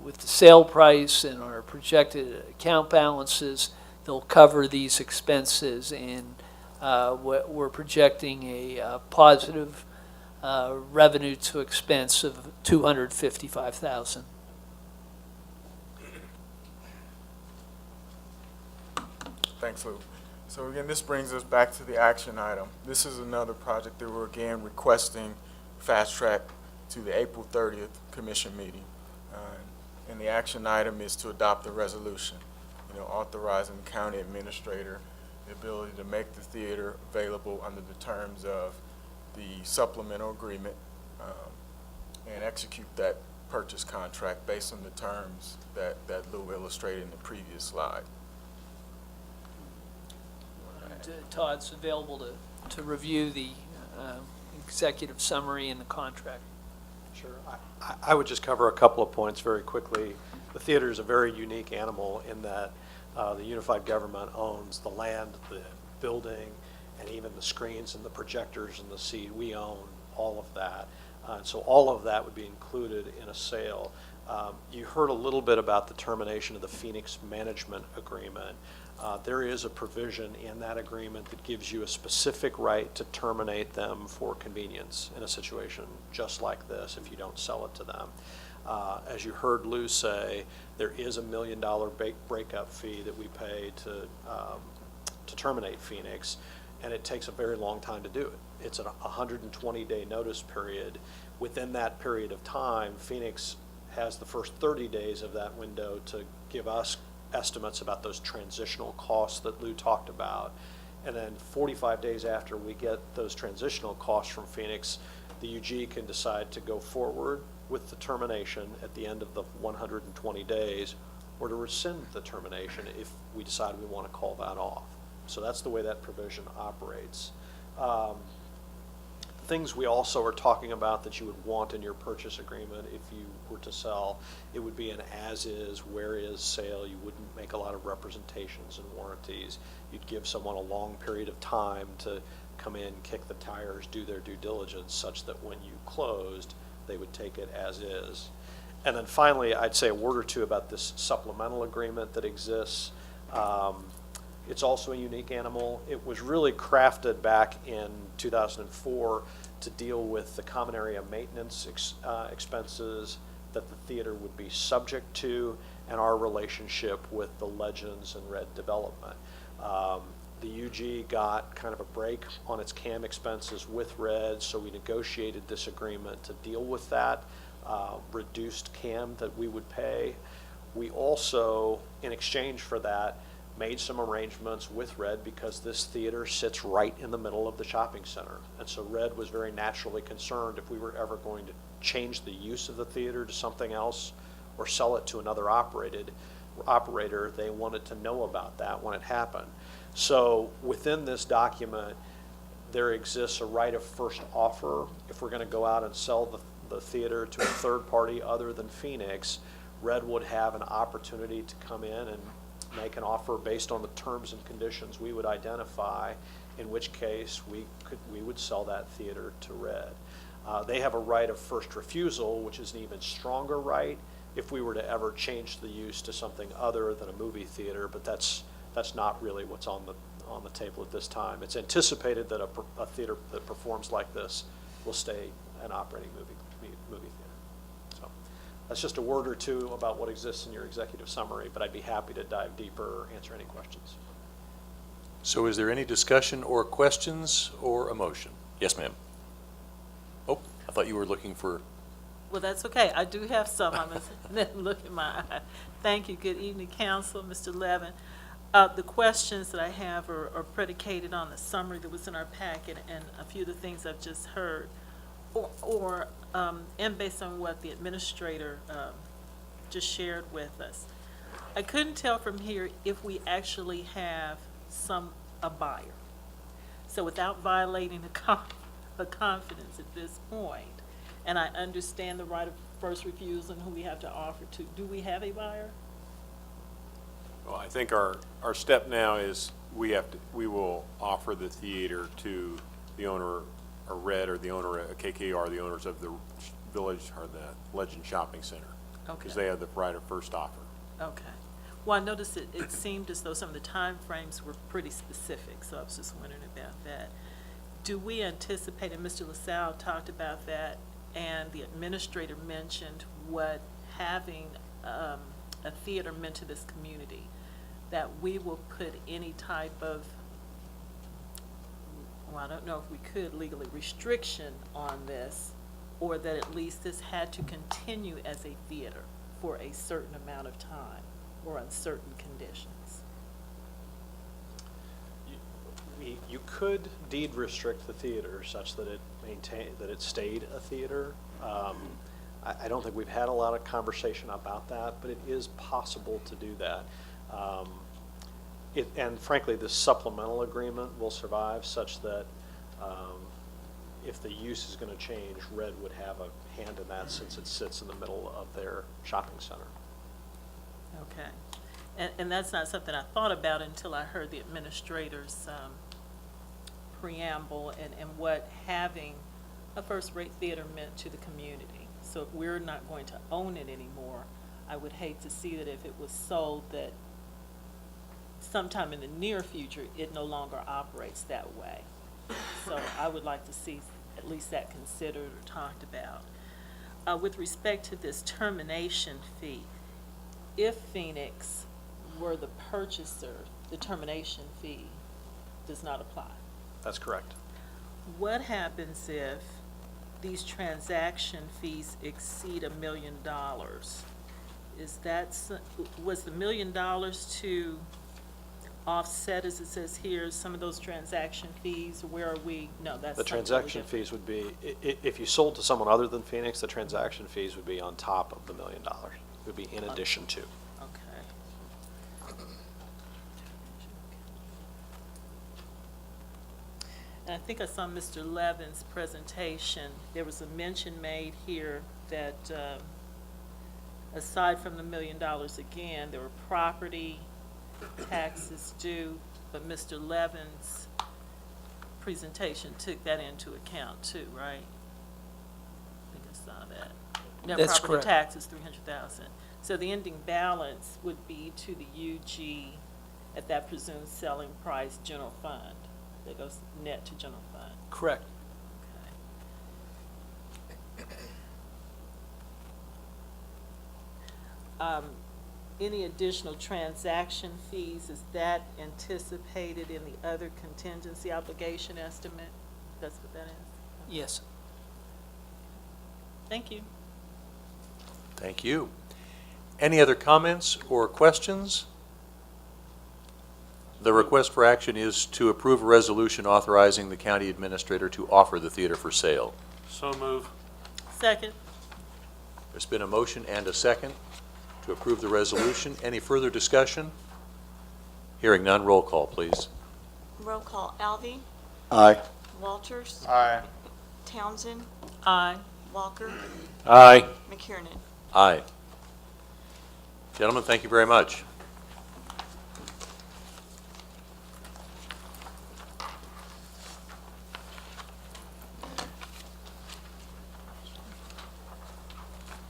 with the sale price and our projected account balances, they'll cover these expenses, and we're projecting a positive revenue to expense of $255,000. Thanks, Lou. So again, this brings us back to the action item. This is another project that we're again requesting fast track to the April 30th commission meeting. And the action item is to adopt the resolution, authorizing the county administrator the ability to make the theater available under the terms of the supplemental agreement and execute that purchase contract based on the terms that Lou illustrated in the previous slide. Todd's available to review the executive summary and the contract. Sure. I would just cover a couple of points very quickly. The theater is a very unique animal in that the unified government owns the land, the building, and even the screens and the projectors and the seat. We own all of that. So all of that would be included in a sale. You heard a little bit about the termination of the Phoenix management agreement. There is a provision in that agreement that gives you a specific right to terminate them for convenience in a situation just like this if you don't sell it to them. As you heard Lou say, there is $1 million breakup fee that we pay to terminate Phoenix, and it takes a very long time to do it. It's a 120-day notice period. Within that period of time, Phoenix has the first 30 days of that window to give us estimates about those transitional costs that Lou talked about. And then 45 days after we get those transitional costs from Phoenix, the UG can decide to go forward with the termination at the end of the 120 days, or to rescind the termination if we decide we want to call that off. So that's the way that provision operates. Things we also are talking about that you would want in your purchase agreement if you were to sell, it would be an as-is, where-is sale. You wouldn't make a lot of representations and warranties. You'd give someone a long period of time to come in, kick the tires, do their due diligence, such that when you closed, they would take it as is. And then finally, I'd say a word or two about this supplemental agreement that exists. It's also a unique animal. It was really crafted back in 2004 to deal with the common area maintenance expenses that the theater would be subject to, and our relationship with the Legends and Red development. The UG got kind of a break on its CAM expenses with Red, so we negotiated this agreement to deal with that reduced CAM that we would pay. We also, in exchange for that, made some arrangements with Red because this theater sits right in the middle of the shopping center. And so Red was very naturally concerned if we were ever going to change the use of the theater to something else or sell it to another operator, they wanted to know about that when it happened. So within this document, there exists a right of first offer. If we're going to go out and sell the theater to a third party other than Phoenix, Red would have an opportunity to come in and make an offer based on the terms and conditions we would identify, in which case we would sell that theater to Red. They have a right of first refusal, which is an even stronger right if we were to ever change the use to something other than a movie theater, but that's not really what's on the table at this time. It's anticipated that a theater that performs like this will stay an operating movie theater. So that's just a word or two about what exists in your executive summary, but I'd be happy to dive deeper or answer any questions. So is there any discussion or questions or a motion? Yes, ma'am. Oh, I thought you were looking for... Well, that's okay. I do have some. I'm going to look in my eye. Thank you. Good evening, Council, Mr. Levin. The questions that I have are predicated on the summary that was in our packet and a few of the things I've just heard, and based on what the administrator just shared with us. I couldn't tell from here if we actually have a buyer. So without violating the confidence at this point, and I understand the right of first refusal and who we have to offer to, do we have a buyer? Well, I think our step now is we will offer the theater to the owner, or Red, or the owner of KKR, the owners of the Village, or the Legend Shopping Center. Okay. Because they have the right of first offer. Okay. Well, I noticed it seemed as though some of the time frames were pretty specific, so I was just wondering about that. Do we anticipate, and Mr. LaSalle talked about that, and the administrator mentioned what having a theater meant to this community, that we will put any type of, well, I don't know if we could legally, restriction on this, or that at least this had to continue as a theater for a certain amount of time or on certain conditions? You could deed restrict the theater such that it stayed a theater. I don't think we've had a lot of conversation about that, but it is possible to do that. And frankly, this supplemental agreement will survive such that if the use is going to change, Red would have a hand in that since it sits in the middle of their shopping center. Okay. And that's not something I thought about until I heard the administrator's preamble and what having a first-rate theater meant to the community. So if we're not going to own it anymore, I would hate to see that if it was sold that sometime in the near future, it no longer operates that way. So I would like to see at least that considered or talked about. With respect to this termination fee, if Phoenix were the purchaser, the termination fee does not apply. That's correct. What happens if these transaction fees exceed $1 million? Was the $1 million to offset, as it says here, some of those transaction fees? Where are we? No, that's the transaction fees would be, if you sold to someone other than Phoenix, the transaction fees would be on top of the $1 million. It would be in addition to. Okay. And I think I saw Mr. Levin's presentation. There was a mention made here that aside from the $1 million again, there were property taxes due, but Mr. Levin's presentation took that into account too, right? I think I saw that. Net That's property correct. taxes, $300,000. So the ending balance would be to the UG at that presumed selling price general fund. That goes net to general fund. Correct. Okay. Any additional transaction fees, is that anticipated in the other contingency obligation estimate? That's what that is? Yes. Thank you. Thank you. Any other comments or questions? The request for action is to approve a resolution authorizing the county administrator to offer the theater for sale. So move. Second. There's been a motion and a second to approve the resolution. Any further discussion? Hearing none, roll call, please. Roll call. Alvey, Aye. Walters, Aye. Townsend, Aye. Walker, Aye. McKiernan. Aye. Gentlemen, thank you very much.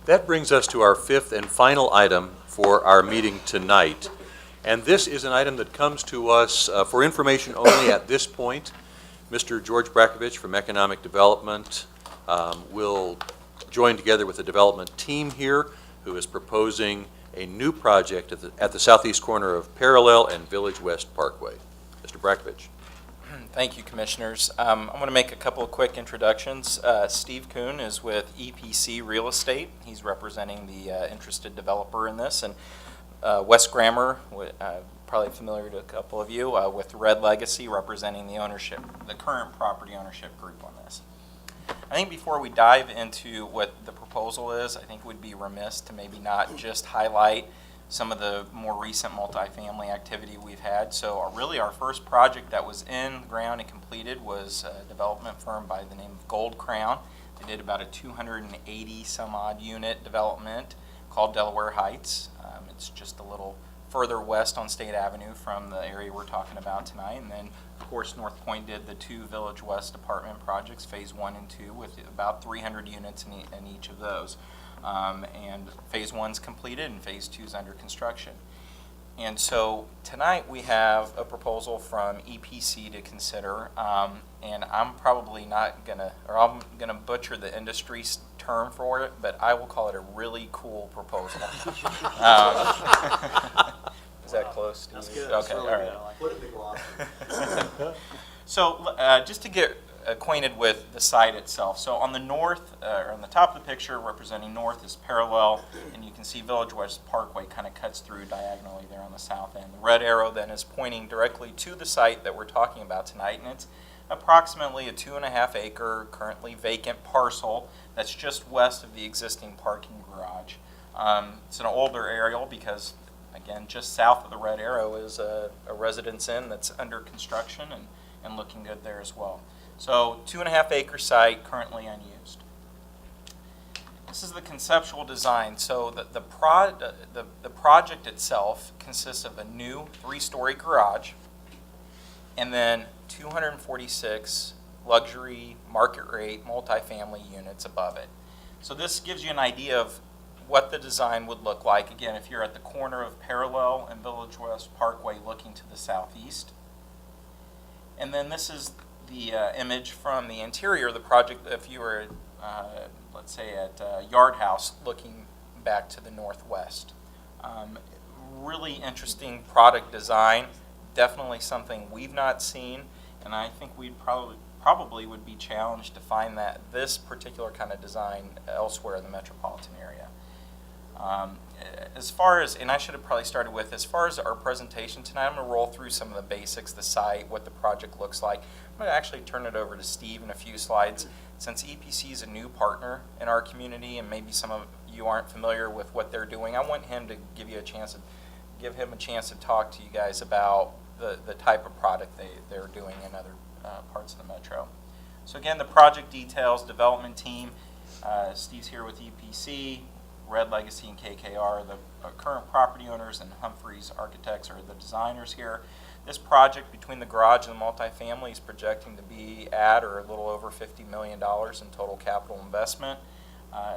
That brings us to our fifth and final item for our meeting tonight. And this is an item that comes to us for information only at this point. Mr. George Brakovich from Economic Development will join together with the development team here, who is proposing a new project at the southeast corner of Parallel and Village West Parkway. Mr. Brakovich. Thank you, Commissioners. I'm going to make a couple of quick introductions. Steve Kuhn is with EPC Real Estate. He's representing the interested developer in this. And Wes Grammer, probably familiar to a couple of you, with Red Legacy, representing the ownership, the current property ownership group on this. I think before we dive into what the proposal is, I think it would be remiss to maybe not just highlight some of the more recent multifamily activity we've had. So really our first project that was in the ground and completed was a development firm by the name of Gold Crown. They did about a 280 some odd unit development called Delaware Heights. It's just a little further west on State Avenue from the area we're talking about tonight. And then of course North Point did the two Village West apartment projects, phase 1 and 2, with about 300 units in each of those. And phase 1's completed and phase 2's under construction. And so tonight we have a proposal from EPC to consider, and I'm probably not gonna, or I'm gonna butcher the industry term for it, but I will call it a really cool proposal. Is that close to you? That's good. Okay, all right. Put a big loss. So just to get acquainted with the site itself. So on the north, or on the top of the picture representing north is Parallel, and you can see Village West Parkway kind of cuts through diagonally there on the south end. The red arrow then is pointing directly to the site that we're talking about tonight, and it's approximately a 2.5 acre currently vacant parcel that's just west of the existing parking garage. It's an older aerial because, again, just south of the red arrow is a residence inn that's under construction and looking good there as well. So 2.5 acre site currently unused. This is the conceptual design. So the project itself consists of a new 3-story garage and then 246 luxury market rate multifamily units above it. So this gives you an idea of what the design would look like. Again, if you're at the corner of Parallel and Village West Parkway looking to the southeast. And then this is the image from the interior of the project if you were, let's say, at Yard House looking back to the northwest. Really interesting product design, definitely something we've not seen, and I think we'd probably would be challenged to find this particular kind of design elsewhere in the metropolitan area. As far as, and I should have probably started with, as far as our presentation tonight, I'm going to roll through some of the basics, the site, what the project looks like. I'm going to actually turn it over to Steve in a few slides. Since EPC is a new partner in our community and maybe some of you aren't familiar with what they're doing, I want him to give him a chance to talk to you guys about the type of product they're doing in other parts of the metro. So again, the project details, development team, Steve's here with EPC, Red Legacy and KKR are the current property owners, and Humphreys Architects are the designers here. This project between the garage and the multifamily is projecting to be at or a little over $50 million in total capital investment.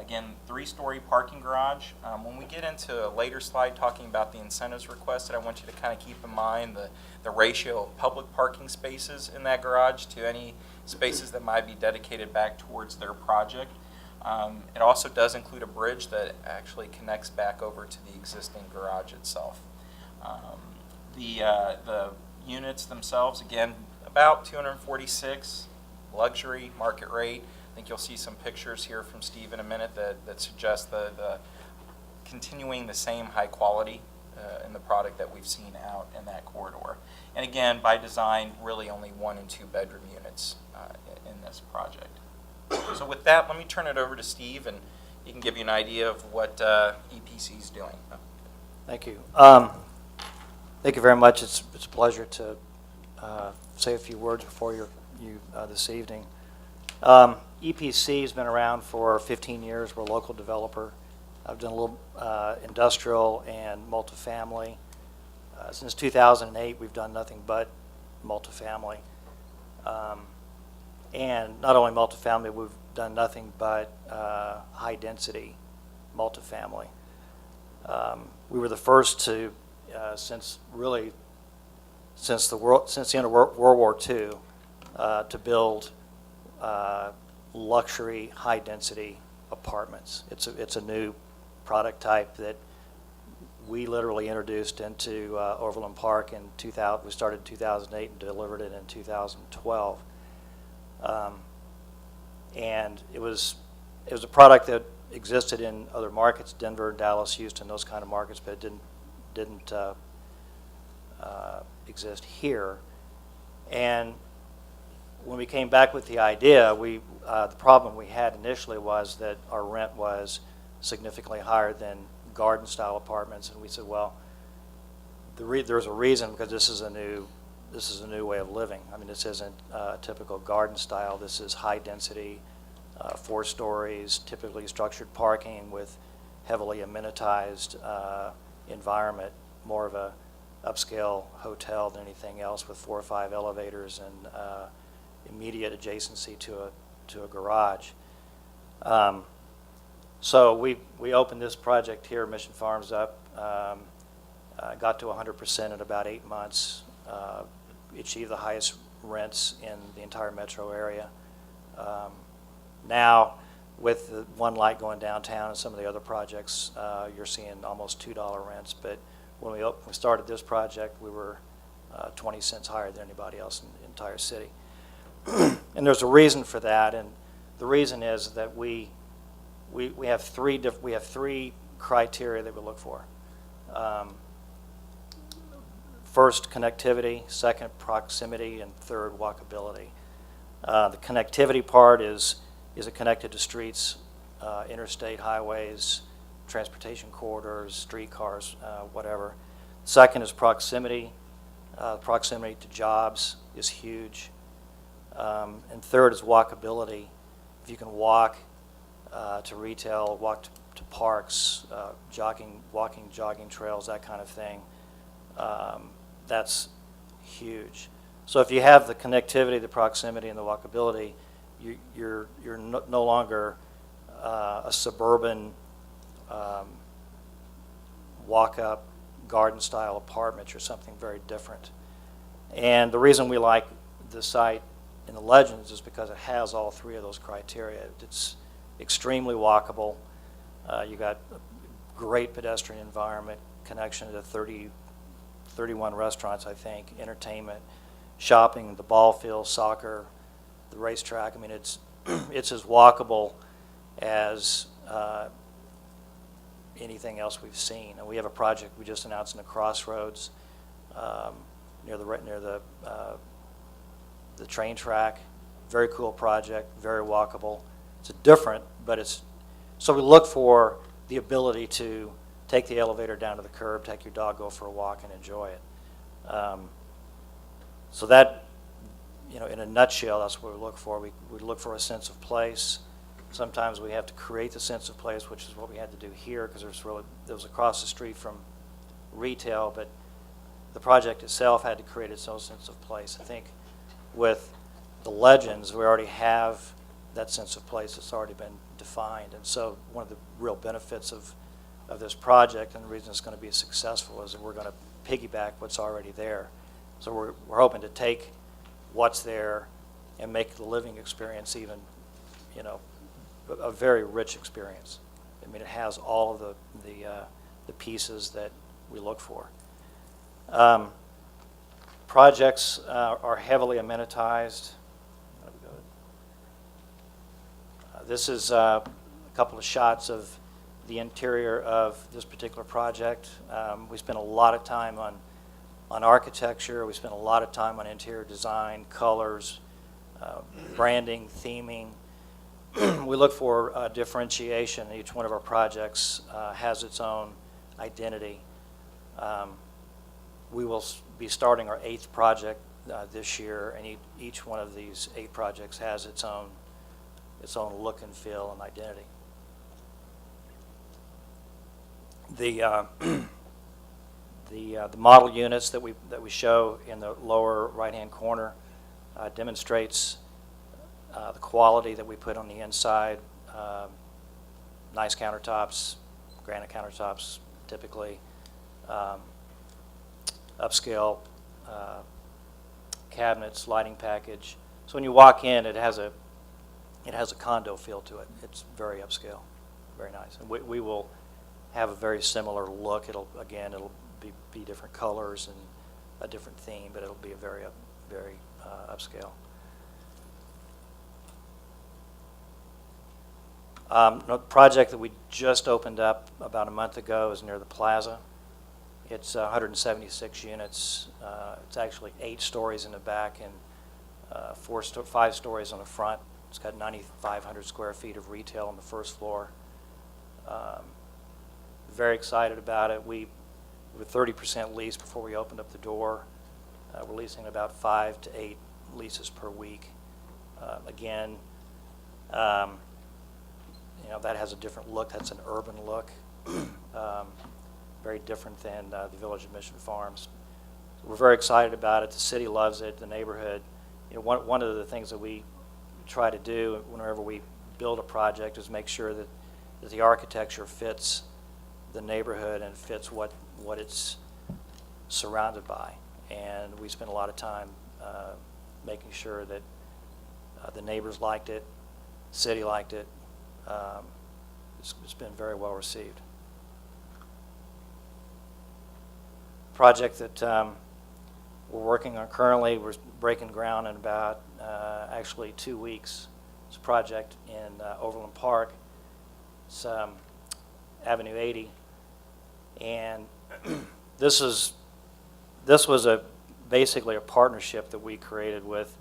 Again, 3-story parking garage. When we get into a later slide talking about the incentives requested, I want you to kind of keep in mind the ratio of public parking spaces in that garage to any spaces that might be dedicated back towards their project. It also does include a bridge that actually connects back over to the existing garage itself. The units themselves, again, about 246, luxury, market rate. I think you'll see some pictures here from Steve in a minute that suggest the continuing the same high quality in the product that we've seen out in that corridor. And again, by design, really only 1 and 2 bedroom units in this project. So with that, let me turn it over to Steve, and he can give you an idea of what EPC is doing. Thank you. Thank you very much. It's a pleasure to say a few words before your you this evening. EPC has been around for 15 years. We're a local developer. I've done a little industrial and multifamily. Since 2008, we've done nothing but multifamily. And not only multifamily, we've done nothing but high-density multifamily. We were the first to, since the end of World War II, to build luxury, high-density apartments. It's a new product type that we literally introduced into Overland Park in 2000. We started in 2008 and delivered it in 2012. And it was a product that existed in other markets, Denver, Dallas, Houston, those kind of markets, but it didn't exist here. And when we came back with the idea, the problem we had initially was that our rent was significantly higher than garden-style apartments, and we said, well, there's a reason, because this is a new way of living. I mean, this isn't a typical garden style. This is high density, 4 stories, typically structured parking with heavily amenitized environment, more of a upscale hotel than anything else, with 4 or 5 elevators and immediate adjacency to a garage. So we opened this project here, Mission Farms up, got to 100% in about 8 months, achieved the highest rents in the entire metro area. Now, with the one light going downtown and some of the other projects, you're seeing almost $2 rents. But when we started this project, we were 20 cents higher than anybody else in the entire city. And there's a reason for that, and the reason is that we have three criteria that we look for. First, connectivity. Second, proximity, and third, walkability. The connectivity part is it connected to streets, interstate highways, transportation corridors, streetcars, whatever. Second is proximity. Proximity to jobs is huge. And third is walkability. If you can walk to retail, walk to parks, walking, jogging trails, that kind of thing, that's huge. So if you have the connectivity, the proximity, and the walkability, you're no longer a suburban walk-up garden-style apartment. You're something very different. And the reason we like the site in the Legends is because it has all 3 of those criteria. It's extremely walkable. You got a great pedestrian environment, connection to 31 restaurants, I think, entertainment, shopping, the ball field, soccer, the racetrack. I mean, it's as walkable as anything else we've seen. And we have a project we just announced in the Crossroads near the train track. Very cool project, very walkable. It's different, but it's, so we look for the ability to take the elevator down to the curb, take your dog, go for a walk, and enjoy it. So that, in a nutshell, that's what we look for. We look for a sense of place. Sometimes we have to create the sense of place, which is what we had to do here, because it was across the street from retail, but the project itself had to create its own sense of place. I think with the Legends, we already have that sense of place that's already been defined. And so one of the real benefits of this project, and the reason it's going to be successful, is that we're going to piggyback what's already there. So we're hoping to take what's there and make the living experience even, a very rich experience. I mean, it has all of the pieces that we look for. Projects are heavily amenitized. This is a couple of shots of the interior of this particular project. We spent a lot of time on architecture. We spent a lot of time on interior design, colors, branding, theming. We look for differentiation. Each one of our projects has its own identity. We will be starting our 8th project this year, and each one of these 8 projects has its own look and feel and identity. The the model units that we show in the lower right-hand corner demonstrates the quality that we put on the inside. Nice countertops, granite countertops, typically upscale cabinets, lighting package. So when you walk in, it has a condo feel to it. It's very upscale, very nice. And we will have a very similar look. It'll be different colors and a different theme, but it'll be a very upscale. The project that we just opened up about a month ago is near the plaza. It's 176 units. It's actually 8 stories in the back and 5 stories on the front. It's got 9,500 square feet of retail on the first floor. Very excited about it. We were 30% leased before we opened up the door. We're leasing about 5 to 8 leases per week. Again, that has a different look. That's an urban look. Very different than the Village of Mission Farms. So we're very excited about it. The city loves it, the neighborhood. One of the things that we try to do whenever we build a project is make sure that the architecture fits the neighborhood and fits what it's surrounded by. And we spend a lot of time making sure that the neighbors liked it, the city liked it. It's been very well received. Project that we're working on currently, we're breaking ground in about actually 2 weeks. It's a project in Overland Park. It's Avenue 80, and this was basically a partnership that we created with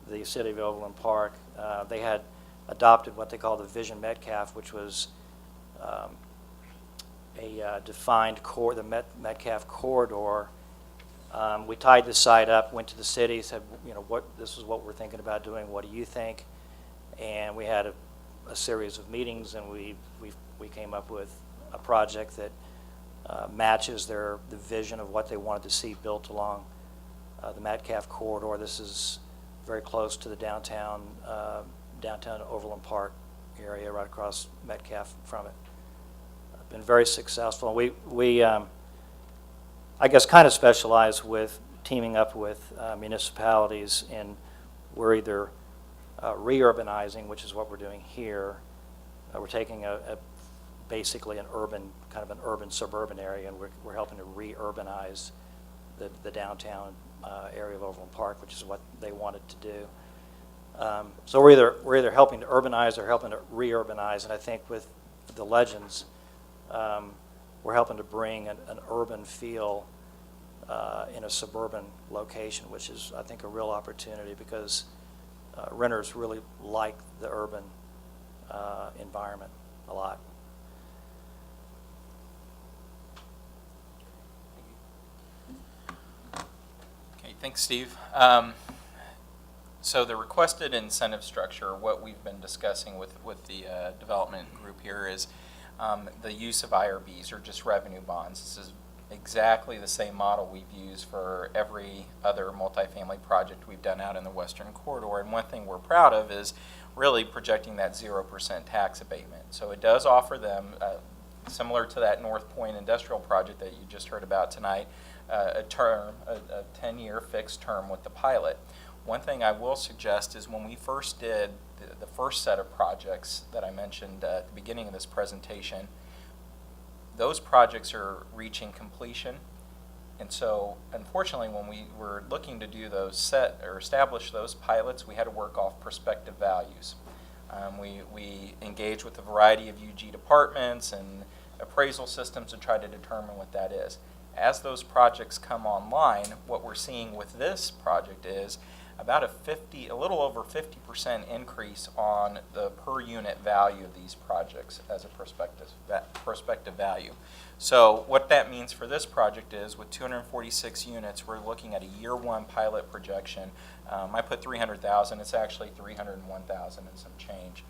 the city of Overland Park. They had adopted what they call the Vision Metcalf, which was a defined the Metcalf corridor. We tied the site up, went to the city, said, this is what we're thinking about doing. What do you think? And we had a series of meetings, and we came up with a project that matches the vision of what they wanted to see built along the Metcalf corridor. This is very close to the downtown Overland Park area, right across Metcalf from it. Been very successful. We I guess kind of specialize with teaming up with municipalities, and we're either re-urbanizing, which is what we're doing here. We're taking basically an urban suburban area, and we're helping to re-urbanize the downtown area of Overland Park, which is what they wanted to do. So we're either helping to urbanize or helping to re-urbanize, and I think with the Legends, we're helping to bring an urban feel in a suburban location, which is, I think, a real opportunity because renters really like the urban environment a lot. Okay, thanks, Steve. So the requested incentive structure, what we've been discussing with the development group here is the use of IRBs, or just revenue bonds. This is exactly the same model we've used for every other multifamily project we've done out in the Western Corridor. And one thing we're proud of is really projecting that 0% tax abatement. So it does offer them, similar to that North Point industrial project that you just heard about tonight, a 10-year fixed term with the pilot. One thing I will suggest is when we first did the first set of projects that I mentioned at the beginning of this presentation, those projects are reaching completion. And so, unfortunately, when we were looking to do those establish those pilots, we had to work off prospective values. We engaged with a variety of UG departments and appraisal systems to try to determine what that is. As those projects come online, what we're seeing with this project is about a little over 50% increase on the per unit value of these projects as a prospective value. So what that means for this project is, with 246 units, we're looking at a year one pilot projection. I put 300,000. It's actually 301,000 and some change.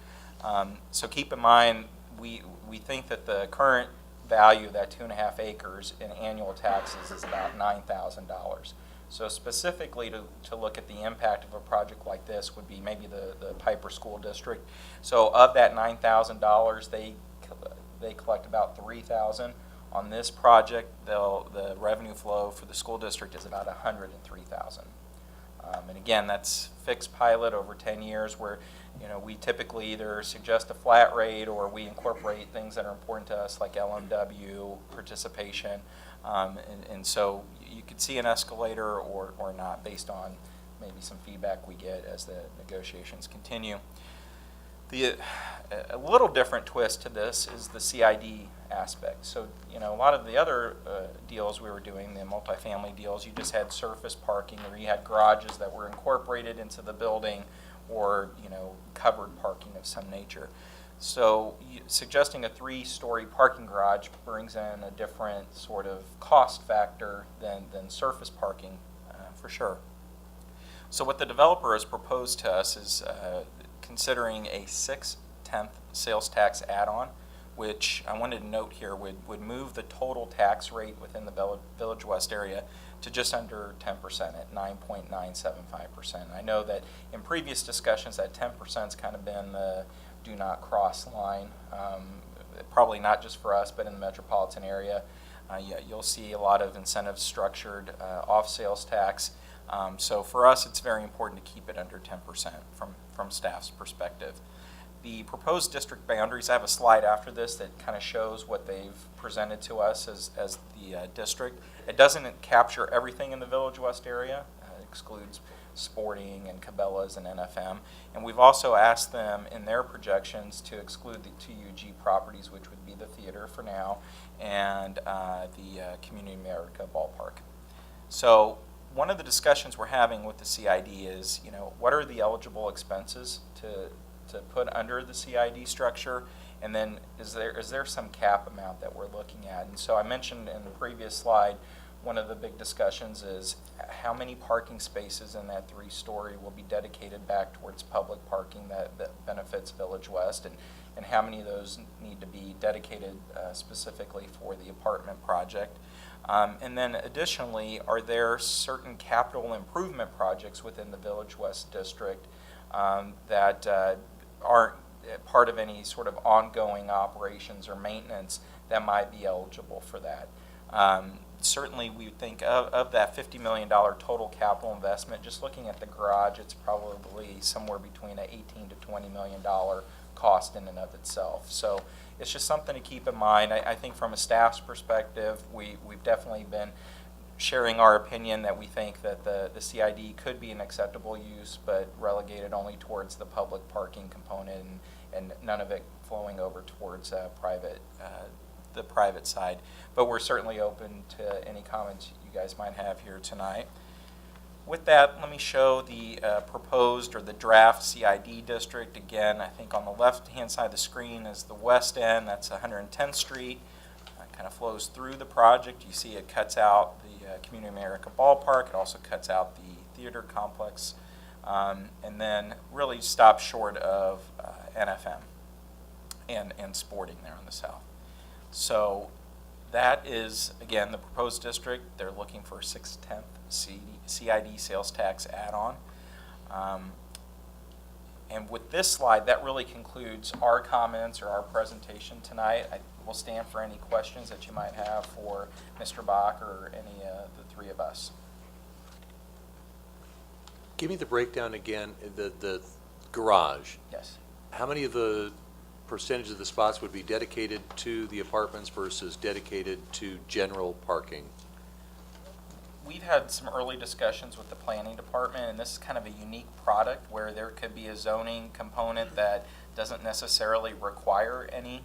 So keep in mind, we think that the current value of that 2.5 acres in annual taxes is about $9,000. So specifically to look at the impact of a project like this would be maybe the Piper School District. So of that $9,000, they collect about $3,000. On this project, the revenue flow for the school district is about $103,000. And again, that's fixed pilot over 10 years, where we typically either suggest a flat rate or we incorporate things that are important to us, like LMW participation. And so you could see an escalator or not, based on maybe some feedback we get as the negotiations continue. A little different twist to this is the CID aspect. So, a lot of the other deals we were doing, the multifamily deals, you just had surface parking, or you had garages that were incorporated into the building, or, covered parking of some nature. So suggesting a 3-story parking garage brings in a different sort of cost factor than surface parking, for sure. So what the developer has proposed to us is considering a 6/10 sales tax add-on, which I wanted to note here would move the total tax rate within the Village West area to just under 10% at 9.975%. I know that in previous discussions that 10% has kind of been the do not cross line, probably not just for us, but in the metropolitan area. You'll see a lot of incentives structured off sales tax. So for us, it's very important to keep it under 10% from staff's perspective. The proposed district boundaries, I have a slide after this that kind of shows what they've presented to us as the district. It doesn't capture everything in the Village West area. It excludes Sporting and Cabela's and NFM. And we've also asked them in their projections to exclude the 2 UG properties, which would be the theater for now, and the Community America ballpark. So one of the discussions we're having with the CID is, what are the eligible expenses to put under the CID structure, and then is there some cap amount that we're looking at? And so I mentioned in the previous slide, one of the big discussions is how many parking spaces in that 3-story will be dedicated back towards public parking that benefits Village West, and how many of those need to be dedicated specifically for the apartment project. And then additionally, are there certain capital improvement projects within the Village West district that aren't part of any sort of ongoing operations or maintenance that might be eligible for that? Certainly we think of that $50 million total capital investment, just looking at the garage, it's probably somewhere between an $18 to $20 million cost in and of itself. So it's just something to keep in mind. I think from a staff's perspective, we've definitely been sharing our opinion that we think that the CID could be an acceptable use, but relegated only towards the public parking component, and none of it flowing over towards the private side. But we're certainly open to any comments you guys might have here tonight. With that, let me show the proposed or the draft CID district. Again, I think on the left-hand side of the screen is the west end. That's 110th Street. Kind of flows through the project. You see it cuts out the Community America ballpark. It also cuts out the theater complex, and then really stops short of NFM and Sporting there on the south. So that is, again, the proposed district. They're looking for a 6/10 CID sales tax add-on. And with this slide, that really concludes our comments or our presentation tonight. I will stand for any questions that you might have for Mr. Bach or any of the three of us. Give me the breakdown again, the garage. Yes. How many of the percentage of the spots would be dedicated to the apartments versus dedicated to general parking? We've had some early discussions with the planning department, and this is kind of a unique product where there could be a zoning component that doesn't necessarily require any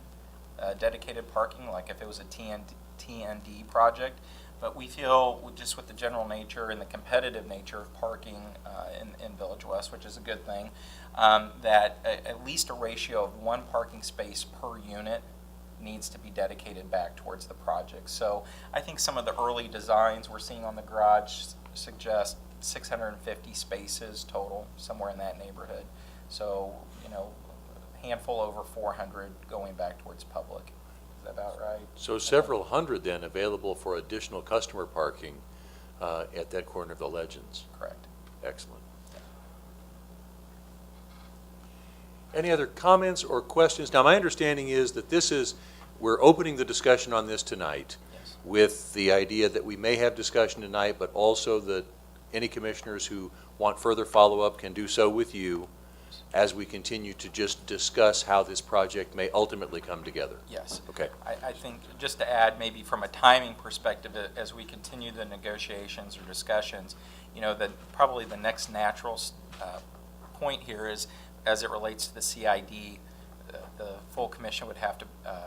dedicated parking, like if it was a TND project. But we feel, just with the general nature and the competitive nature of parking in Village West, which is a good thing, that at least a ratio of 1 parking space per unit needs to be dedicated back towards the project. So I think some of the early designs we're seeing on the garage suggest 650 spaces total, somewhere in that neighborhood. So, you know, a handful over 400 going back towards public. Is that about right? So several hundred then available for additional customer parking at that corner of the Legends. Correct. Excellent. Any other comments or questions? Now, my understanding is that we're opening the discussion on this tonight with the idea that we may have discussion tonight, but also that any commissioners who want further follow-up can do so with you as we continue to just discuss how this project may ultimately come together. Yes. Okay. I think, just to add, maybe from a timing perspective, as we continue the negotiations or discussions, you know, that probably the next natural point here is, as it relates to the CID, the full commission would have to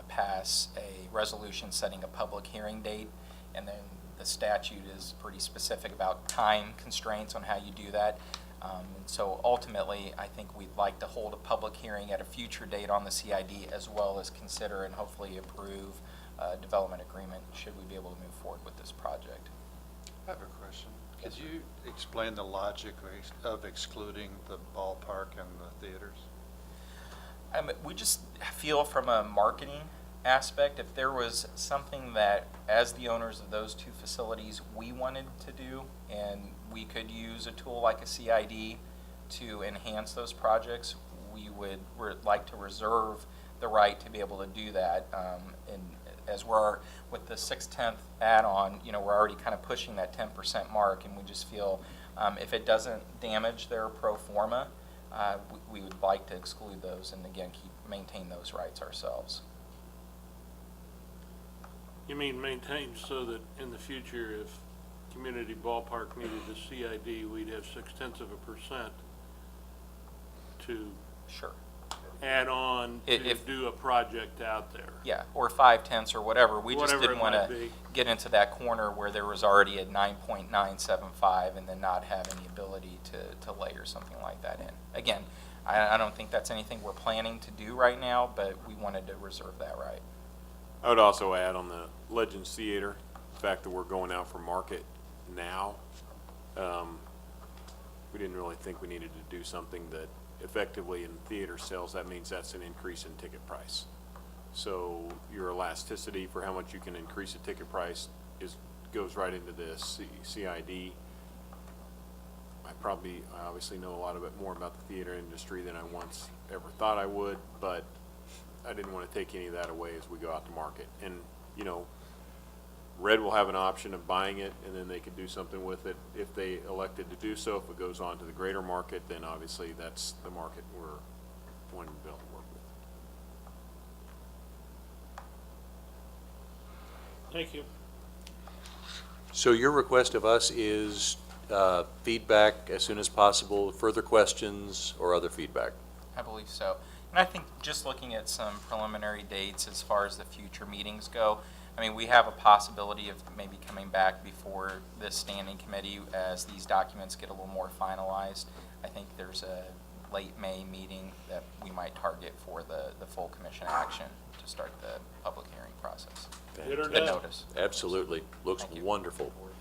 pass a resolution setting a public hearing date, and then the statute is pretty specific about time constraints on how you do that. And so ultimately, I think we'd like to hold a public hearing at a future date on the CID, as well as consider and hopefully approve a development agreement should we be able to move forward with this project. I have a question. Could you explain the logic of excluding the ballpark and the theaters? We just feel from a marketing aspect, if there was something that, as the owners of those 2 facilities, we wanted to do, and we could use a tool like a CID to enhance those projects, we would like to reserve the right to be able to do that. And as we're with the 6/10 add-on, you know, we're already kind of pushing that 10% mark, and we just feel if it doesn't damage their pro forma, we would like to exclude those and again maintain those rights ourselves. You mean maintain so that in the future, if Community Ballpark needed a CID, we'd have 0.6% to Sure. add on to do a project out there? Yeah, or 5/10 or whatever. We just Whatever didn't it want might to be. get into that corner where there was already a 9.975 and then not have any ability to layer something like that in. Again, I don't think that's anything we're planning to do right now, but we wanted to reserve that right. I would also add on the Legends Theater, the fact that we're going out for market now. We didn't really think we needed to do something that effectively in theater sales, that means that's an increase in ticket price. So your elasticity for how much you can increase a ticket price goes right into this CID. I obviously know a lot more about the theater industry than I once ever thought I would, but I didn't want to take any of that away as we go out to market. And, you know, Red will have an option of buying it, and then they could do something with it if they elected to do so. If it goes on to the greater market, then obviously that's the market we're wanting to be able to work with. Thank you. So your request of us is feedback as soon as possible, further questions or other feedback? I believe so. And I think just looking at some preliminary dates as far as the future meetings go, I mean, we have a possibility of maybe coming back before this standing committee as these documents get a little more finalized. I think there's a late May meeting that we might target for the full commission action to start the public hearing process. Good or The no? notice. Absolutely. Looks Thank you. wonderful. Great.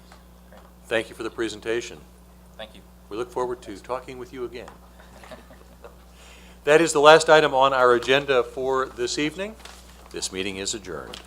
Thank you for the presentation. Thank you. We look forward to talking with you again. That is the last item on our agenda for this evening. This meeting is adjourned.